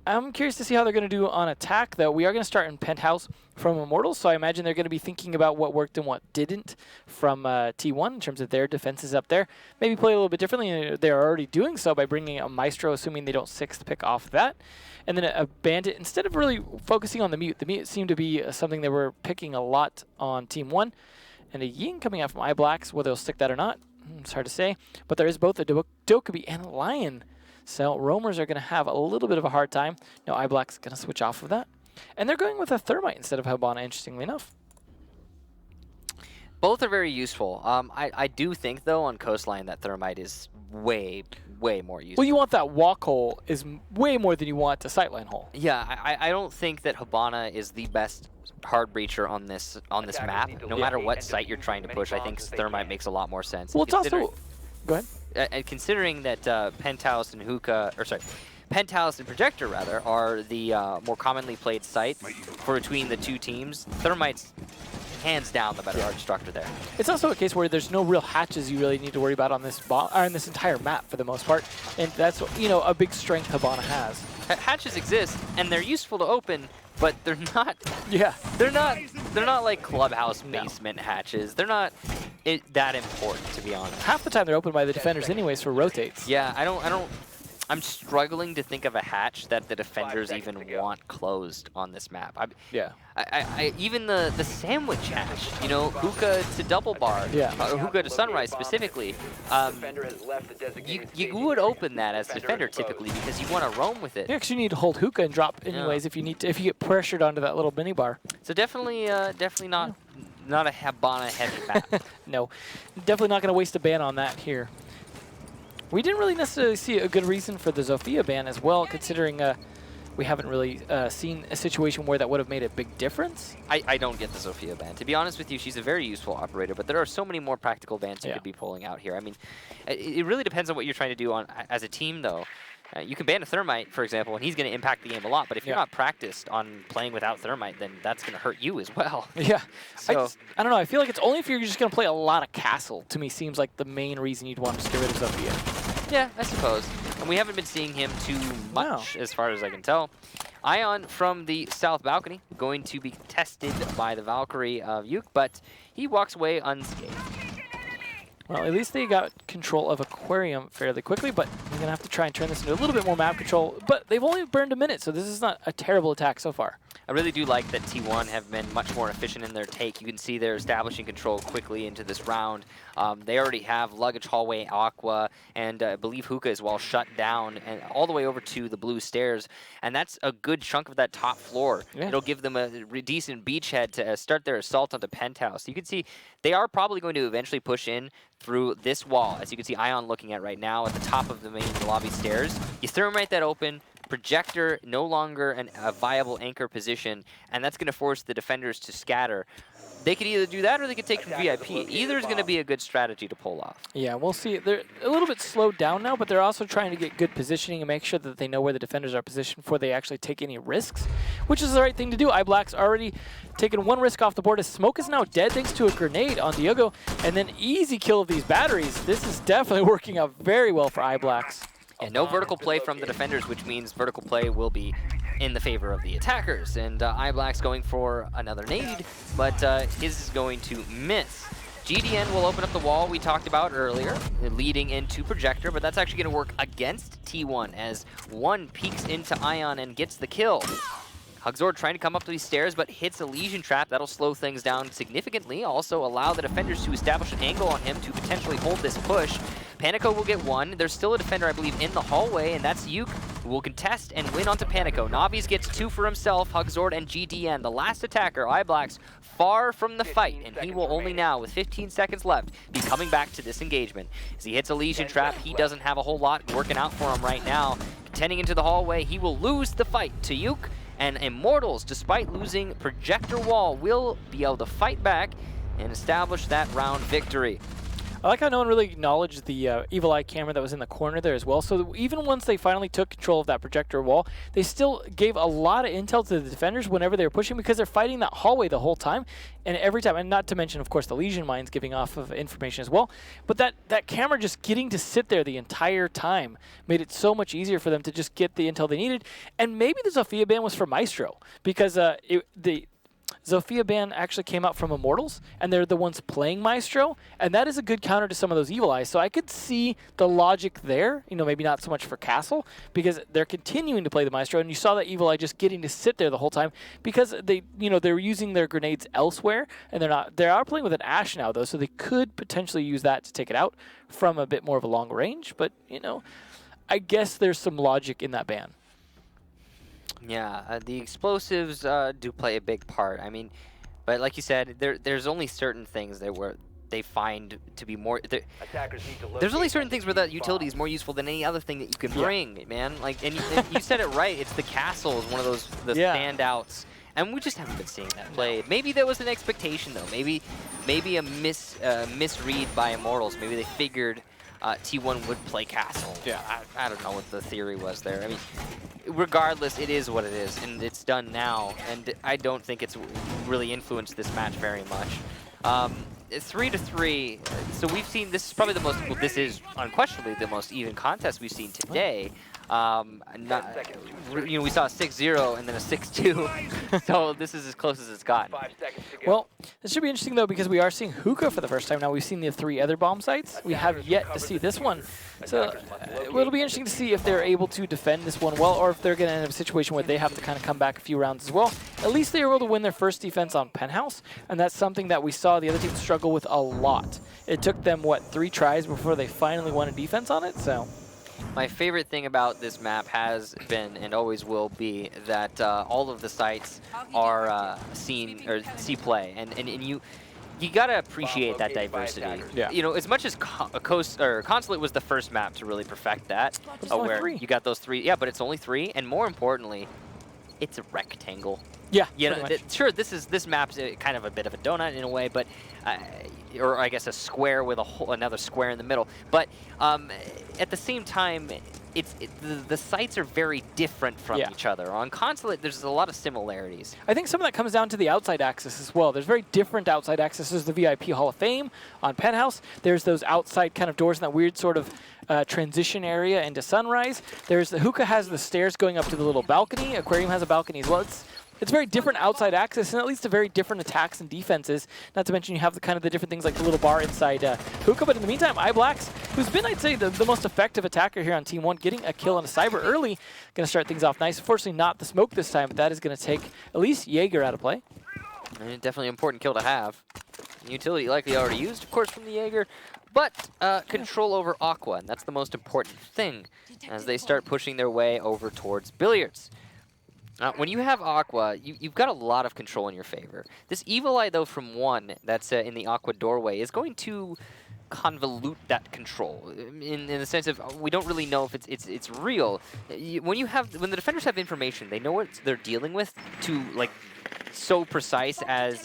I'm curious to see how they're going to do on attack, though. We are going to start in Penthouse from Immortals, so I imagine they're going to be thinking about what worked and what didn't from T1 in terms of their defenses up there. Maybe play a little bit differently. They're already doing so by bringing a Maestro, assuming they don't 6th pick off that. And then a Bandit, instead of really focusing on the Mute seemed to be something they were picking a lot on Team 1. And a Ying coming out from iBlacks, whether they'll stick that or not, it's hard to say. But there is both a Dokkaebi and a Lion. So roamers are going to have a little bit of a hard time. No, iBlack's going to switch off of that. And they're going with a Thermite instead of Hibana, interestingly enough. Both are very useful. I do think, though, on Coastline that Thermite is way more useful. Well, you want that walk hole is way more than you want a sightline hole. Yeah, I don't think that Hibana is the best hard breacher on this map. No matter what site you're trying to push, I think Thermite makes a lot more sense. Well, it's also... Go ahead. And considering that Penthouse and Penthouse and Projector, rather, are the more commonly played sites for between the 2 teams, Thermite's hands down the better art destructor there. It's also a case where there's no real hatches you really need to worry about on this on this entire map for the most part, and that's, you know, a big strength Hibana has. Hatches exist, and they're useful to open, but they're not. Yeah. They're not like clubhouse basement hatches. They're not that important, to be honest. Half the time they're opened by the defenders anyways for rotates. Yeah, I don't I'm struggling to think of a hatch that the defenders even want closed on this map. Yeah. Even the sandwich hatch, you know, hookah to double bar, Yeah. or hookah to sunrise specifically. You would open that as defender typically because you want to roam with it. Yeah, because you need to hold hookah and drop anyways if you need to, if you get pressured onto that little mini bar. So definitely not a Habana heavy map. No, definitely not going to waste a ban on that here. We didn't really necessarily see a good reason for the Zofia ban as well, considering we haven't really seen a situation where that would have made a big difference. I don't get the Zofia ban. To be honest with you, she's a very useful operator, but there are so many more practical bans you could be pulling out here. I mean, it really depends on what you're trying to do on as a team, though. You can ban a Thermite, for example, and he's going to impact the game a lot. But if you're not practiced on playing without Thermite, then that's going to hurt you as well. Yeah. So I don't know. I feel like it's only if you're just going to play a lot of Castle, to me, seems like the main reason you'd want to just get rid of Zofia. Yeah, I suppose. And we haven't been seeing him too much, as far as I can tell. Ion from the south balcony, going to be tested by the Valkyrie of Yuk, but he walks away unscathed. Well, at least they got control of Aquarium fairly quickly, but they're going to have to try and turn this into a little bit more map control. But they've only burned a minute, so this is not a terrible attack so far. I really do like that T1 have been much more efficient in their take. You can see they're establishing control quickly into this round. They already have Luggage Hallway, Aqua, and I believe Hookah as well shut down and all the way over to the blue stairs. And that's a good chunk of that top floor. Yeah. It'll give them a decent beachhead to start their assault on the penthouse. You can see they are probably going to eventually push in through this wall, as you can see Ion looking at right now at the top of the main lobby stairs. You thermite that open. Projector no longer a viable anchor position, and that's going to force the defenders to scatter. They could either do that or they could take from VIP. Either is going to be a good strategy to pull off. Yeah, we'll see. They're a little bit slowed down now, but they're also trying to get good positioning and make sure that they know where the defenders are positioned before they actually take any risks, which is the right thing to do. iBlack's already taken one risk off the board as Smoke is now dead thanks to a grenade on Diogo, and then easy kill of these batteries. This is definitely working out very well for iBlack's. And no vertical play from the defenders, which means vertical play will be in the favor of the attackers. And iBlack's going for another nade, but his is going to miss. GDN will open up the wall we talked about earlier, leading into Projector, but that's actually going to work against T1 as one peeks into Ion and gets the kill. Hugzord trying to come up these stairs, but hits a Legion Trap. That'll slow things down significantly. Also allow the defenders to establish an angle on him to potentially hold this push. Panico will get one. There's still a defender, I believe, in the hallway, and that's Yuk, who will contest and win onto Panico. Navi's gets two for himself, Hugzord and GDN. The last attacker, iBlack's, far from the fight, and he will only now, with 15 seconds left, be coming back to this engagement. As he hits a Legion Trap, he doesn't have a whole lot working out for him right now. Contending into the hallway, he will lose the fight to Yuk, and Immortals, despite losing Projector Wall, will be able to fight back and establish that round victory. I like how no one really acknowledged the Evil Eye camera that was in the corner there as well. So even once they finally took control of that projector wall, they still gave a lot of intel to the defenders whenever they were pushing because they're fighting that hallway the whole time. And every time, and not to mention, of course, the Legion mines giving off of information as well. But that camera just getting to sit there the entire time made it so much easier for them to just get the intel they needed. And maybe the Zofia ban was for Maestro because the Zofia ban actually came out from Immortals, and they're the ones playing Maestro, and that is a good counter to some of those Evil Eyes. So I could see the logic there, maybe not so much for Castle, because they're continuing to play the Maestro, and you saw that Evil Eye just getting to sit there the whole time because they're using their grenades elsewhere, and they are playing with an Ashe now, though, so they could potentially use that to take it out from a bit more of a long range, but, I guess there's some logic in that ban. Yeah, the explosives do play a big part. I mean, but like you said, there's only certain things that they find to be more. There's only certain things where that utility is more useful than any other thing that you can bring, man. Like, and you said it right. It's the castle is one of those standouts, and we just haven't been seeing that played. Maybe there was an expectation though. Maybe a misread by Immortals. Maybe they figured T1 would play castle. Yeah, I don't know what the theory was there. I mean, regardless, it is what it is, and it's done now, and I don't think it's really influenced this match very much. 3-3. So we've seen, this is probably the most, well, this is unquestionably the most even contest we've seen today. We saw a 6-0 and then a 6-2, so this is as close as it's gotten. Well, this should be interesting, though, because we are seeing Hookah for the first time now. We've seen the 3 other bomb sites. We have yet to see this one. So it'll be interesting to see if they're able to defend this one well, or if they're going to end up a situation where they have to kind of come back a few rounds as well. At least they were able to win their first defense on Penthouse, and that's something that we saw the other team struggle with a lot. It took them, what, 3 tries before they finally won a defense on it? So my favorite thing about this map has been and always will be that all of the sites are see play, and you gotta appreciate that diversity. Yeah. You know, as much as Consulate was the first map to really perfect that, where 3. you got those 3. Yeah, but it's only 3, and more importantly, it's a rectangle. Yeah, You know, sure, this map's kind of a bit of a donut in a way, but or I guess a square with another square in the middle. But at the same time, the sites are very different from each other. On Consulate, there's a lot of similarities. I think some of that comes down to the outside access as well. There's very different outside accesses. The VIP Hall of Fame on Penthouse. There's those outside kind of doors in that weird sort of transition area into Sunrise. There's the Hookah has the stairs going up to the little balcony. Aquarium has a balcony as well. It's very different outside access, and at least a very different attacks and defenses. Not to mention you have the kind of the different things like the little bar inside Hookah. But in the meantime, iBlacks, who's been, I'd say, the most effective attacker here on Team 1, getting a kill on a Cyber early, going to start things off nice. Unfortunately, not the smoke this time, but that is going to take at least Jaeger out of play. And definitely an important kill to have. Utility likely already used, of course, from the Jaeger. But control over Aqua, and that's the most important thing as they start pushing their way over towards Billiards. When you have Aqua, you've got a lot of control in your favor. This Evil Eye, though, from ONE that's in the Aqua doorway is going to convolute that control in the sense of we don't really know if it's real. When the defenders have information, they know what they're dealing with to like so precise as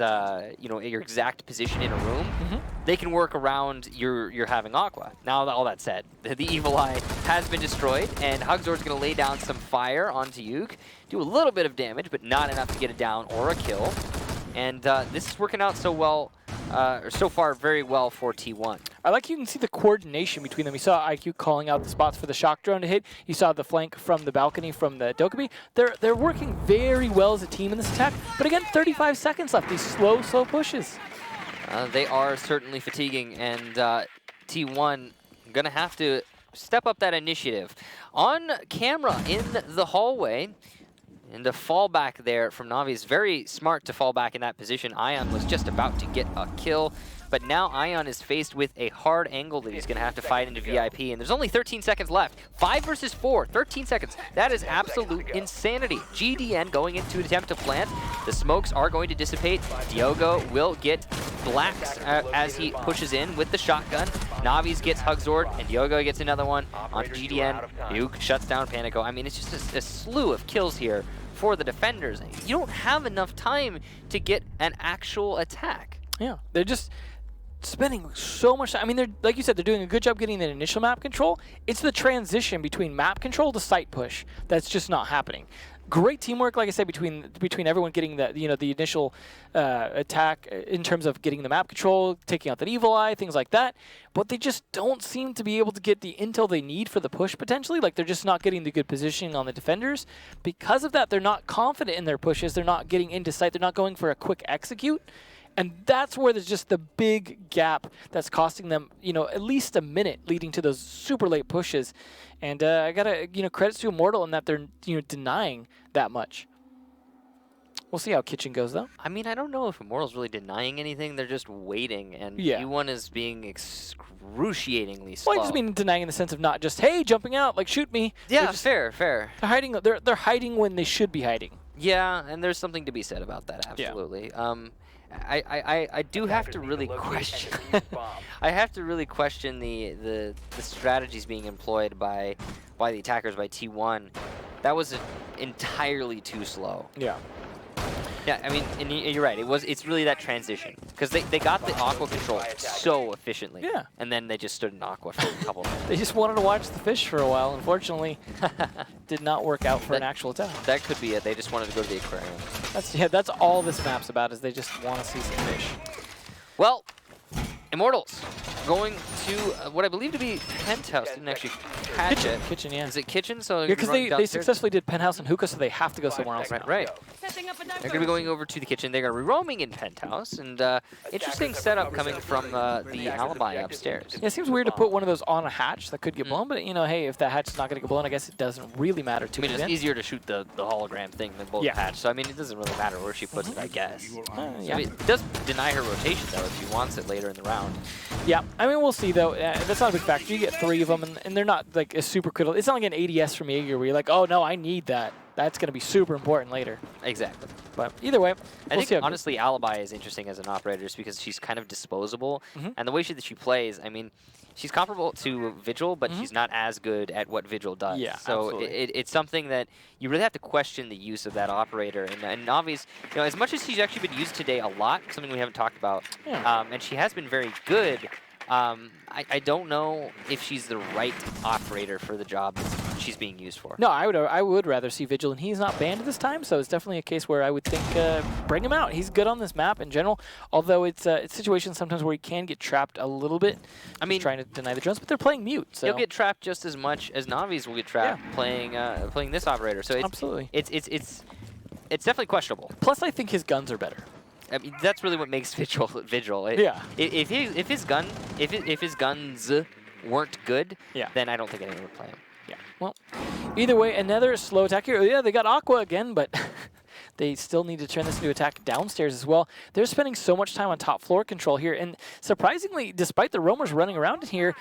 your exact position in a room. They can work around your having Aqua. Now, all that said, the Evil Eye has been destroyed, and Hugzord's going to lay down some fire onto Yuke, do a little bit of damage, but not enough to get it down or a kill. And this is working out so well, so far very well for T1. I like you can see the coordination between them. You saw IQ calling out the spots for the shock drone to hit. You saw the flank from the balcony from the Dokkaebi. They're working very well as a team in this attack. But again, 35 seconds left. These slow pushes. They are certainly fatiguing, and T1 going to have to step up that initiative. On camera in the hallway, and a fallback there from Na'Vi is very smart to fall back in that position. Ion was just about to get a kill, but now Ion is faced with a hard angle that he's going to have to fight into VIP, and there's only 13 seconds left. 5 versus 4, 13 seconds. That is absolute insanity. GDN going into an attempt to plant. The smokes are going to dissipate. Diogo will get blacks as he pushes in with the shotgun. Navi's gets Hugzord, and Diogo gets another one onto GDN. Nuke shuts down Panico. I mean, it's just a slew of kills here for the defenders. You don't have enough time to get an actual attack. Yeah, they're just spending so much time. I mean, they're like you said, they're doing a good job getting that initial map control. It's the transition between map control to site push that's just not happening. Great teamwork, like I said, between everyone getting the initial attack in terms of getting the map control, taking out that Evil Eye, things like that. But they just don't seem to be able to get the intel they need for the push potentially. Like they're just not getting the good positioning on the defenders. Because of that, they're not confident in their pushes. They're not getting into sight. They're not going for a quick execute. And that's where there's just the big gap that's costing them, at least a minute leading to those super late pushes. And I gotta, credits to Immortal in that they're, denying that much. We'll see how Kitchen goes, though. I mean, I don't know if Immortal's really denying anything. They're just waiting, and T1 is being excruciatingly slow. Well, I just mean denying in the sense of not just, hey, jumping out, like, shoot me. Yeah, fair. They're hiding. They're hiding when they should be hiding. Yeah, and there's something to be said about that, absolutely. Yeah. I do have to really question. I have to really question the strategies being employed by the attackers by T1. That was entirely too slow. Yeah. Yeah, I mean, and you're right. It's really that transition because they got the Aqua control so efficiently. Yeah. And then they just stood in Aqua for a couple of minutes. They just wanted to watch the fish for a while. Unfortunately, did not work out for an actual attack. That could be it. They just wanted to go to the aquarium. That's all this map's about is they just want to see some fish. Well, Immortals going to what I believe to be Penthouse. Didn't actually catch it. Kitchen, yeah. Is it Kitchen? So Yeah, because they successfully did Penthouse and Hookah, so they have to go somewhere else now. Right. They're going to be going over to the Kitchen. They're going to be roaming in Penthouse, and interesting setup coming from the Alibi upstairs. Yeah, it seems weird to put one of those on a hatch that could get blown, but you know, hey, if that hatch is not going to get blown, I guess it doesn't really matter too much. I mean, it's easier to shoot the hologram thing than both hatch, so I mean, it doesn't really matter where she puts it, I guess. Yeah. I mean, it does deny her rotation, though, if she wants it later in the round. Yeah, I mean, we'll see, though. That's not a big factor. You get 3 of them, and they're not, like, a super critical. It's not like an ADS from Jaeger where you're like, oh, no, I need that. That's going to be super important later. Exactly. But either way, I think, honestly, Alibi is interesting as an operator just because she's kind of disposable. And the way that she plays, I mean, she's comparable to Vigil, but she's not as good at what Vigil does. Yeah, so it's something that you really have to question the use of that operator. And obvious, you know, as much as she's actually been used today a lot, something we haven't talked about, and she has been very good, I don't know if she's the right operator for the job she's being used for. No, I would rather see Vigil, and he's not banned this time, so it's definitely a case where I would think bring him out. He's good on this map in general, although it's situations sometimes where he can get trapped a little bit. I mean, trying to deny the drones, but they're playing mute, so he'll get trapped just as much as Navi's will get trapped playing this operator. So it's definitely questionable. Plus, I think his guns are better. I mean, that's really what makes Vigil. If his guns weren't good, then I don't think anyone would play him. Yeah. Well, either way, another slow attack here. Yeah, they got Aqua again, but they still need to turn this into attack downstairs as well. They're spending so much time on top floor control here, and surprisingly, despite the roamers running around in here,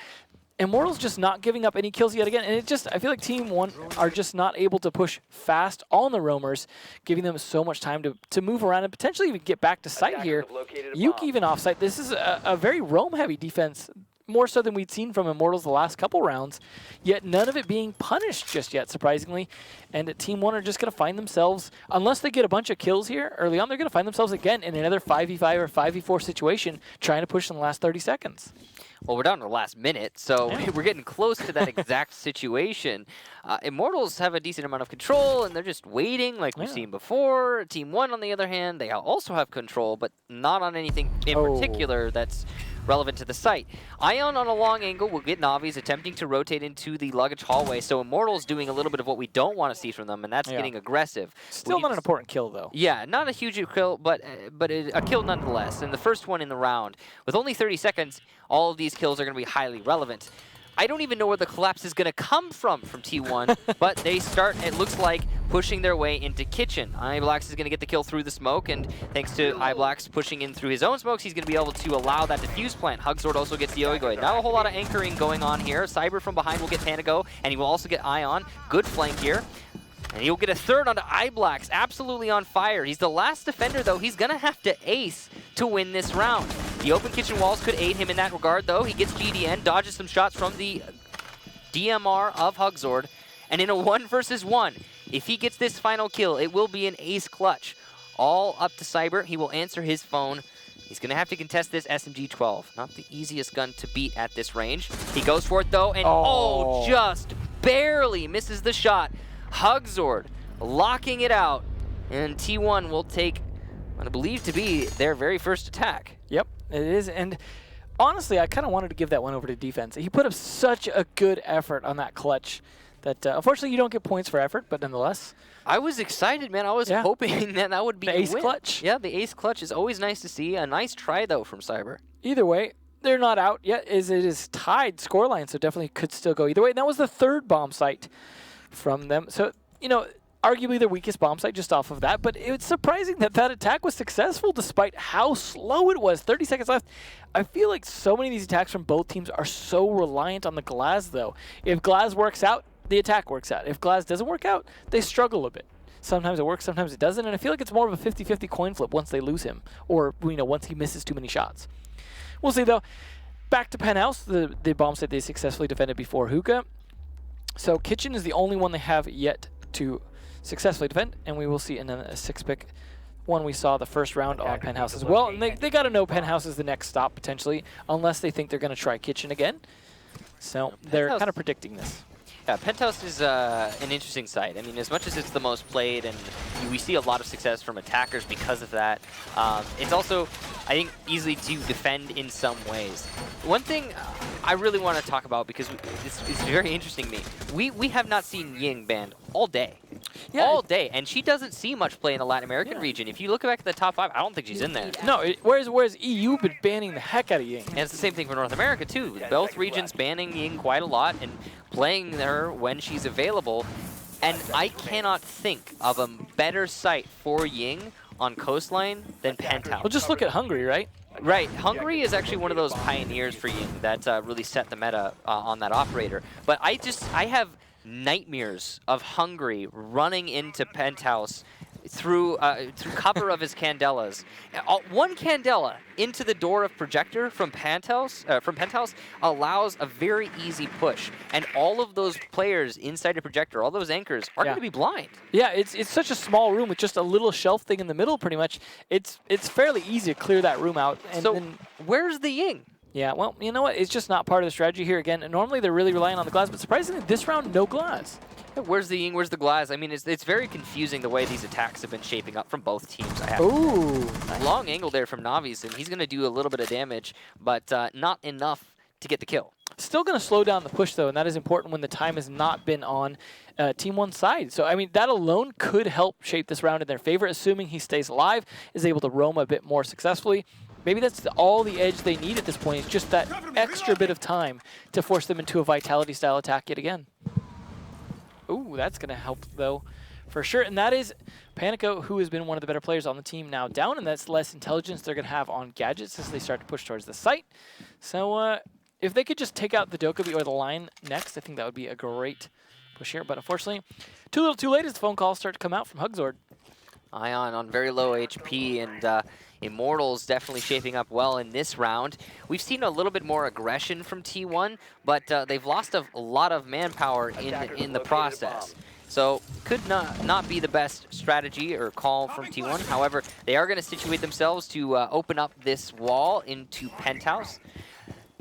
Immortals just not giving up any kills yet again, and I feel like Team 1 are just not able to push fast on the roamers, giving them so much time to move around and potentially even get back to site here. Yuki even off site. This is a very roam-heavy defense, more so than we'd seen from Immortals the last couple rounds, yet none of it being punished just yet, surprisingly. And Team 1 are just going to find themselves, unless they get a bunch of kills here early on, they're going to find themselves again in another 5v5 or 5v4 situation, trying to push in the last 30 seconds. Well, we're down to the last minute, so we're getting close to that exact situation. Immortals have a decent amount of control, and they're just waiting like we've seen before. Team 1, on the other hand, they also have control, but not on anything in particular that's relevant to the site. Ion on a long angle will get Navi's attempting to rotate into the luggage hallway, so Immortals doing a little bit of what we don't want to see from them, and that's getting aggressive. Still not an important kill, though. Yeah, not a huge kill, but a kill nonetheless, and the first one in the round. With only 30 seconds, all of these kills are going to be highly relevant. I don't even know where the collapse is going to come from T1, but they start, it looks like, pushing their way into Kitchen. iBlax is going to get the kill through the smoke, and thanks to iBlax pushing in through his own smokes, he's going to be able to allow that defuse plant. Hugzord also gets the Oigoid. Not a whole lot of anchoring going on here. Cyber from behind will get Panago, and he will also get Ion. Good flank here. And he'll get a third onto iBlax, absolutely on fire. He's the last defender, though. He's going to have to ace to win this round. The open kitchen walls could aid him in that regard, though. He gets GDN, dodges some shots from the DMR of Hugzord. And in a 1 versus 1, if he gets this final kill, it will be an ace clutch. All up to Cyber. He will answer his phone. He's going to have to contest this SMG-12. Not the easiest gun to beat at this range. He goes for it, though, and just barely misses the shot. Hugzord locking it out, and T1 will take what I believe to be their very first attack. Yep, it is, and honestly, I kind of wanted to give that one over to defense. He put up such a good effort on that clutch that unfortunately you don't get points for effort, but nonetheless. I was excited, man. I was hoping that would be the ace clutch. Yeah, the ace clutch is always nice to see. A nice try, though, from Cyber. Either way, they're not out yet. It is tied scoreline, so definitely could still go either way. And that was the third bomb site from them. So, you know, arguably their weakest bomb site just off of that, but it's surprising that that attack was successful despite how slow it was. 30 seconds left. I feel like so many of these attacks from both teams are so reliant on the Glaz, though. If Glaz works out, the attack works out. If Glaz doesn't work out, they struggle a bit. Sometimes it works, sometimes it doesn't, and I feel like it's more of a 50-50 coin flip once they lose him, or, you know, once he misses too many shots. We'll see, though. Back to Penthouse, the bomb site they successfully defended before Hookah. So Kitchen is the only one they have yet to successfully defend, and we will see in a 6-pick one we saw the first round on Penthouse as well. And they got to know Penthouse is the next stop, potentially, unless they think they're going to try Kitchen again. So they're kind of predicting this. Yeah, Penthouse is an interesting site. I mean, as much as it's the most played, and we see a lot of success from attackers because of that, it's also, I think, easy to defend in some ways. One thing I really want to talk about, because it's very interesting to me, we have not seen Ying banned all day. Yeah, all day, and she doesn't see much play in the Latin American region. If you look back at the top 5, I don't think she's in there. No, whereas EU been banning the heck out of Ying. And it's the same thing for North America too. Both regions banning Ying quite a lot and playing her when she's available. And I cannot think of a better site for Ying on Coastline than Penthouse. Well, just look at Hungary, right? Right, Hungary is actually one of those pioneers for Ying that really set the meta on that operator. But I have nightmares of Hungary running into Penthouse through cover of his candelas. One candela into the door of projector from Penthouse allows a very easy push, and all of those players inside the projector, all those anchors, are going to be blind. Yeah, it's such a small room with just a little shelf thing in the middle. Pretty much, it's fairly easy to clear that room out. And so then, where's the Ying? Yeah, well, you know what? It's just not part of the strategy here. Again, normally they're really relying on the glass, but surprisingly, this round, no glass. Where's the Ying? Where's the glass? I mean, it's very confusing the way these attacks have been shaping up from both teams. I have Ooh. Long angle there from Navi's, and he's going to do a little bit of damage, but not enough to get the kill. Still going to slow down the push, though, and that is important when the time has not been on Team 1's side. So, I mean, that alone could help shape this round in their favor, assuming he stays alive, is able to roam a bit more successfully. Maybe that's all the edge they need at this point. It's just that extra bit of time to force them into a Vitality-style attack yet again. Ooh, that's going to help, though, for sure. And that is Panico, who has been one of the better players on the team, now down, and that's less intelligence they're going to have on gadgets as they start to push towards the site. So if they could just take out the Dokkaebi or the line next, I think that would be a great push here. But unfortunately, too little too late as the phone calls start to come out from Hugzord. Ion on very low HP, and Immortals definitely shaping up well in this round. We've seen a little bit more aggression from T1, but they've lost a lot of manpower in the process. So could not be the best strategy or call from T1. However, they are going to situate themselves to open up this wall into Penthouse.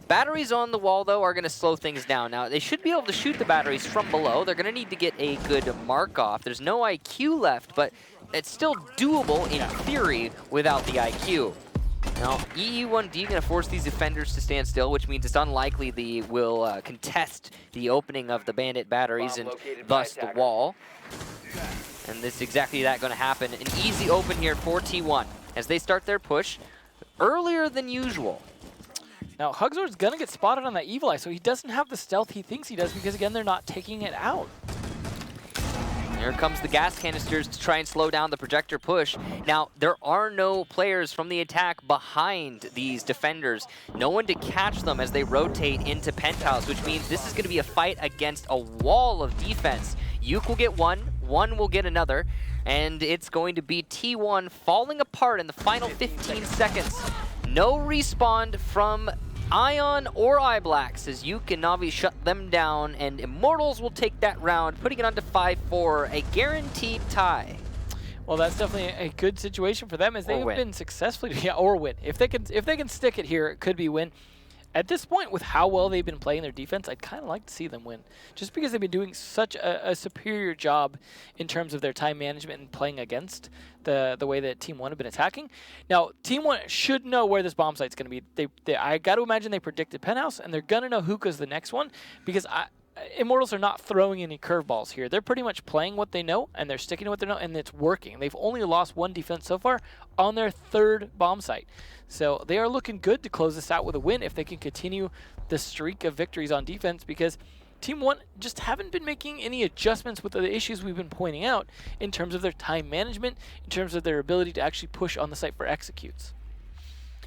Batteries on the wall, though, are going to slow things down. Now, they should be able to shoot the batteries from below. They're going to need to get a good mark off. There's no IQ left, but it's still doable in theory without the IQ. Now, EU1D going to force these defenders to stand still, which means it's unlikely they will contest the opening of the bandit batteries and thus the wall. And this is exactly that going to happen. An easy open here for T1 as they start their push earlier than usual. Now, Hugzord's going to get spotted on that Evil Eye, so he doesn't have the stealth he thinks he does because, again, they're not taking it out. Here comes the gas canisters to try and slow down the projector push. Now, there are no players from the attack behind these defenders. No one to catch them as they rotate into Penthouse, which means this is going to be a fight against a wall of defense. Yuke will get one will get another, and it's going to be T1 falling apart in the final 15 seconds. No respawn from Ion or iBlacks as Yuke and Navi shut them down, and Immortals will take that round, putting it on to 5-4, a guaranteed tie. Well, that's definitely a good situation for them as they've been successfully, or win. If they can stick it here, it could be win. At this point, with how well they've been playing their defense, I'd kind of like to see them win. Just because they've been doing such a superior job in terms of their time management and playing against the way that Team 1 have been attacking. Now, Team 1 should know where this bomb site's going to be. I got to imagine they predicted Penthouse, and they're going to know Hookah's the next one, because Immortals are not throwing any curveballs here. They're pretty much playing what they know, and they're sticking to what they know, and it's working. They've only lost one defense so far on their third bomb site. So they are looking good to close this out with a win if they can continue the streak of victories on defense, because Team 1 just haven't been making any adjustments with the issues we've been pointing out in terms of their time management, in terms of their ability to actually push on the site for executes.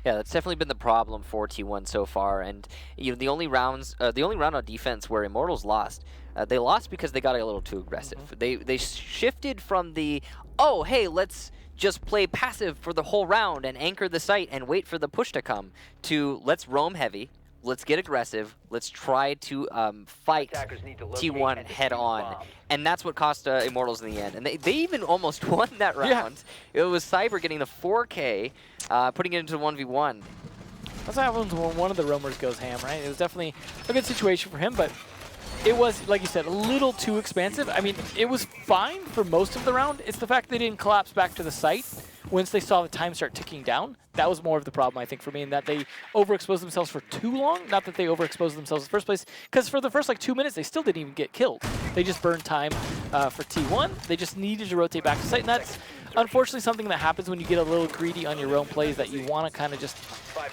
Yeah, that's definitely been the problem for T1 so far, and the only round on defense where Immortals lost, they lost because they got a little too aggressive. They shifted from the, oh hey, let's just play passive for the whole round and anchor the site and wait for the push to come, to let's roam heavy, let's get aggressive, let's try to fight T1 head on. And that's what cost Immortals in the end. And they even almost won that round. Yeah. It was Cyber getting the 4K, putting it into 1v1. That's what happens when one of the roamers goes ham, right? It was definitely a good situation for him, but it was, like you said, a little too expansive. I mean, it was fine for most of the round. It's the fact they didn't collapse back to the site once they saw the time start ticking down. That was more of the problem, I think, for me, in that they overexposed themselves for too long. Not that they overexposed themselves in the first place, because for the first, like, 2 minutes, they still didn't even get killed. They just burned time for T1. They just needed to rotate back to site, and that's unfortunately something that happens when you get a little greedy on your own plays, that you want to kind of just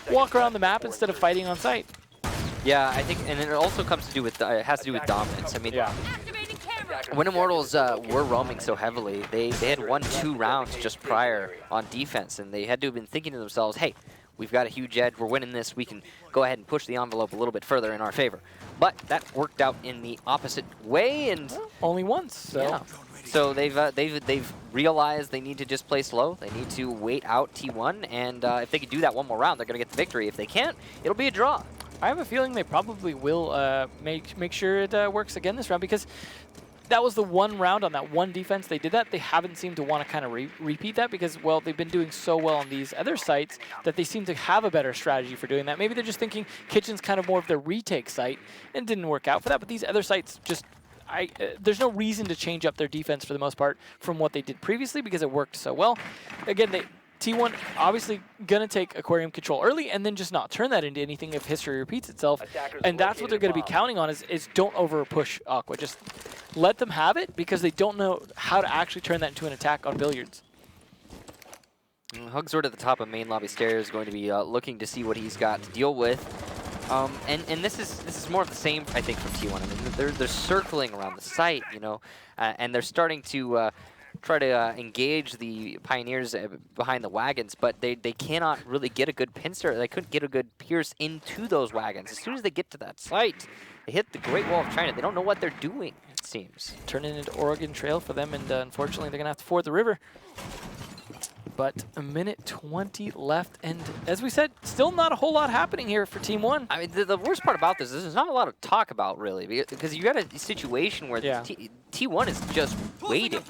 walk around the map instead of fighting on site. Yeah, I think, and it also comes to do with, it has to do with dominance. I mean, Yeah. when Immortals were roaming so heavily, they had won 2 rounds just prior on defense, and they had to have been thinking to themselves, hey, we've got a huge edge, we're winning this, we can go ahead and push the envelope a little bit further in our favor. But that worked out in the opposite way, and Only once, so. yeah. So they've realized they need to just play slow. They need to wait out T1, and if they can do that one more round, they're going to get the victory. If they can't, it'll be a draw. I have a feeling they probably will make sure it works again this round, because that was the one round on that one defense they did that. They haven't seemed to want to kind of repeat that because, well, they've been doing so well on these other sites that they seem to have a better strategy for doing that. Maybe they're just thinking Kitchen's kind of more of their retake site and didn't work out for that, but these other sites just... there's no reason to change up their defense for the most part from what they did previously because it worked so well. Again, T1 obviously going to take Aquarium control early and then just not turn that into anything if history repeats itself. And that's what they're going to be counting on is don't over-push Aqua. Just let them have it because they don't know how to actually turn that into an attack on Billiards. Hugsword at the top of main lobby stairs is going to be looking to see what he's got to deal with. And this is more of the same, I think, from T1. I mean, they're circling around the site, you know, and they're starting to try to engage the Pioneers behind the wagons, but they cannot really get a good pincer. They couldn't get a good pierce into those wagons. As soon as they get to that site, they hit the Great Wall of China. They don't know what they're doing, it seems. Turning into Oregon Trail for them, and unfortunately, they're going to have to ford the river. But a minute 20 left, and as we said, still not a whole lot happening here for Team 1. I mean, the worst part about this is there's not a lot to talk about, really, because you got a situation where T1 is just waiting.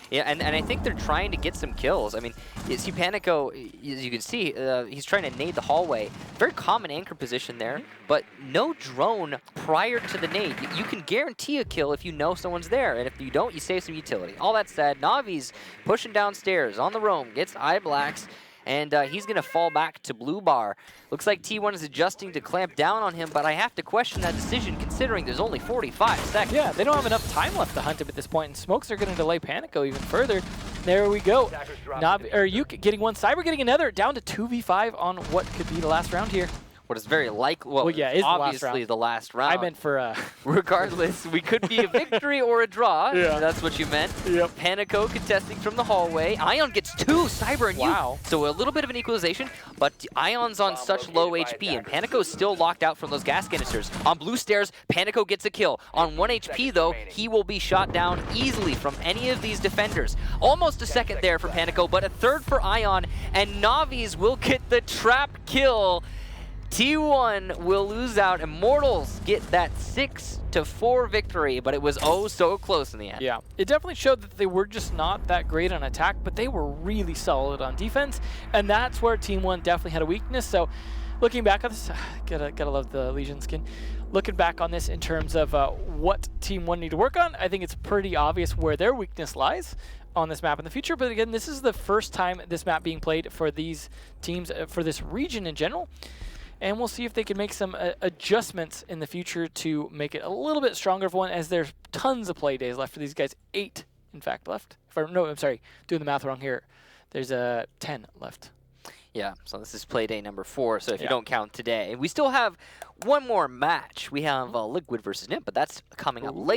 Yeah, and I think they're trying to get some kills. I mean, you see Panico, as you can see, he's trying to nade the hallway. Very common anchor position there, but no drone prior to the nade. You can guarantee a kill if you know someone's there, and if you don't, you save some utility. All that said, Navi's pushing downstairs on the roam, gets eye blacks, and he's going to fall back to blue bar. Looks like T1 is adjusting to clamp down on him, but I have to question that decision considering there's only 45 seconds. Yeah, they don't have enough time left to hunt him at this point, and smokes are going to delay Panico even further. There we go. Yuke getting one, Cyber getting another, down to 2v5 on what could be the last round here. What is very likely, well, yeah, it's obviously the last round. I meant for... Regardless, we could be a victory or a draw. Yeah. That's what you meant. Yep. Panico contesting from the hallway. Ion gets 2, Cyber and Wow. you. So a little bit of an equalization, but Ion's on such low HP, and Panico's still locked out from those gas canisters. On blue stairs, Panico gets a kill. On 1 HP, though, he will be shot down easily from any of these defenders. Almost a second there for Panico, but a third for Ion, and Navi's will get the trap kill. T1 will lose out. Immortals get that 6-4 victory, but it was oh so close in the end. Yeah, it definitely showed that they were just not that great on attack, but they were really solid on defense, and that's where Team 1 definitely had a weakness. So looking back on this, gotta love the Legion skin. Looking back on this in terms of what Team 1 need to work on, I think it's pretty obvious where their weakness lies on this map in the future. But again, this is the first time this map being played for these teams, for this region in general. And we'll see if they can make some adjustments in the future to make it a little bit stronger for one, as there's tons of play days left for these guys. 8, in fact, left. No, I'm sorry, doing the math wrong here. There's 10 left. Yeah, so this is play day number 4, so if you don't count today. We still have one more match. We have Liquid versus Nip, but that's coming up later.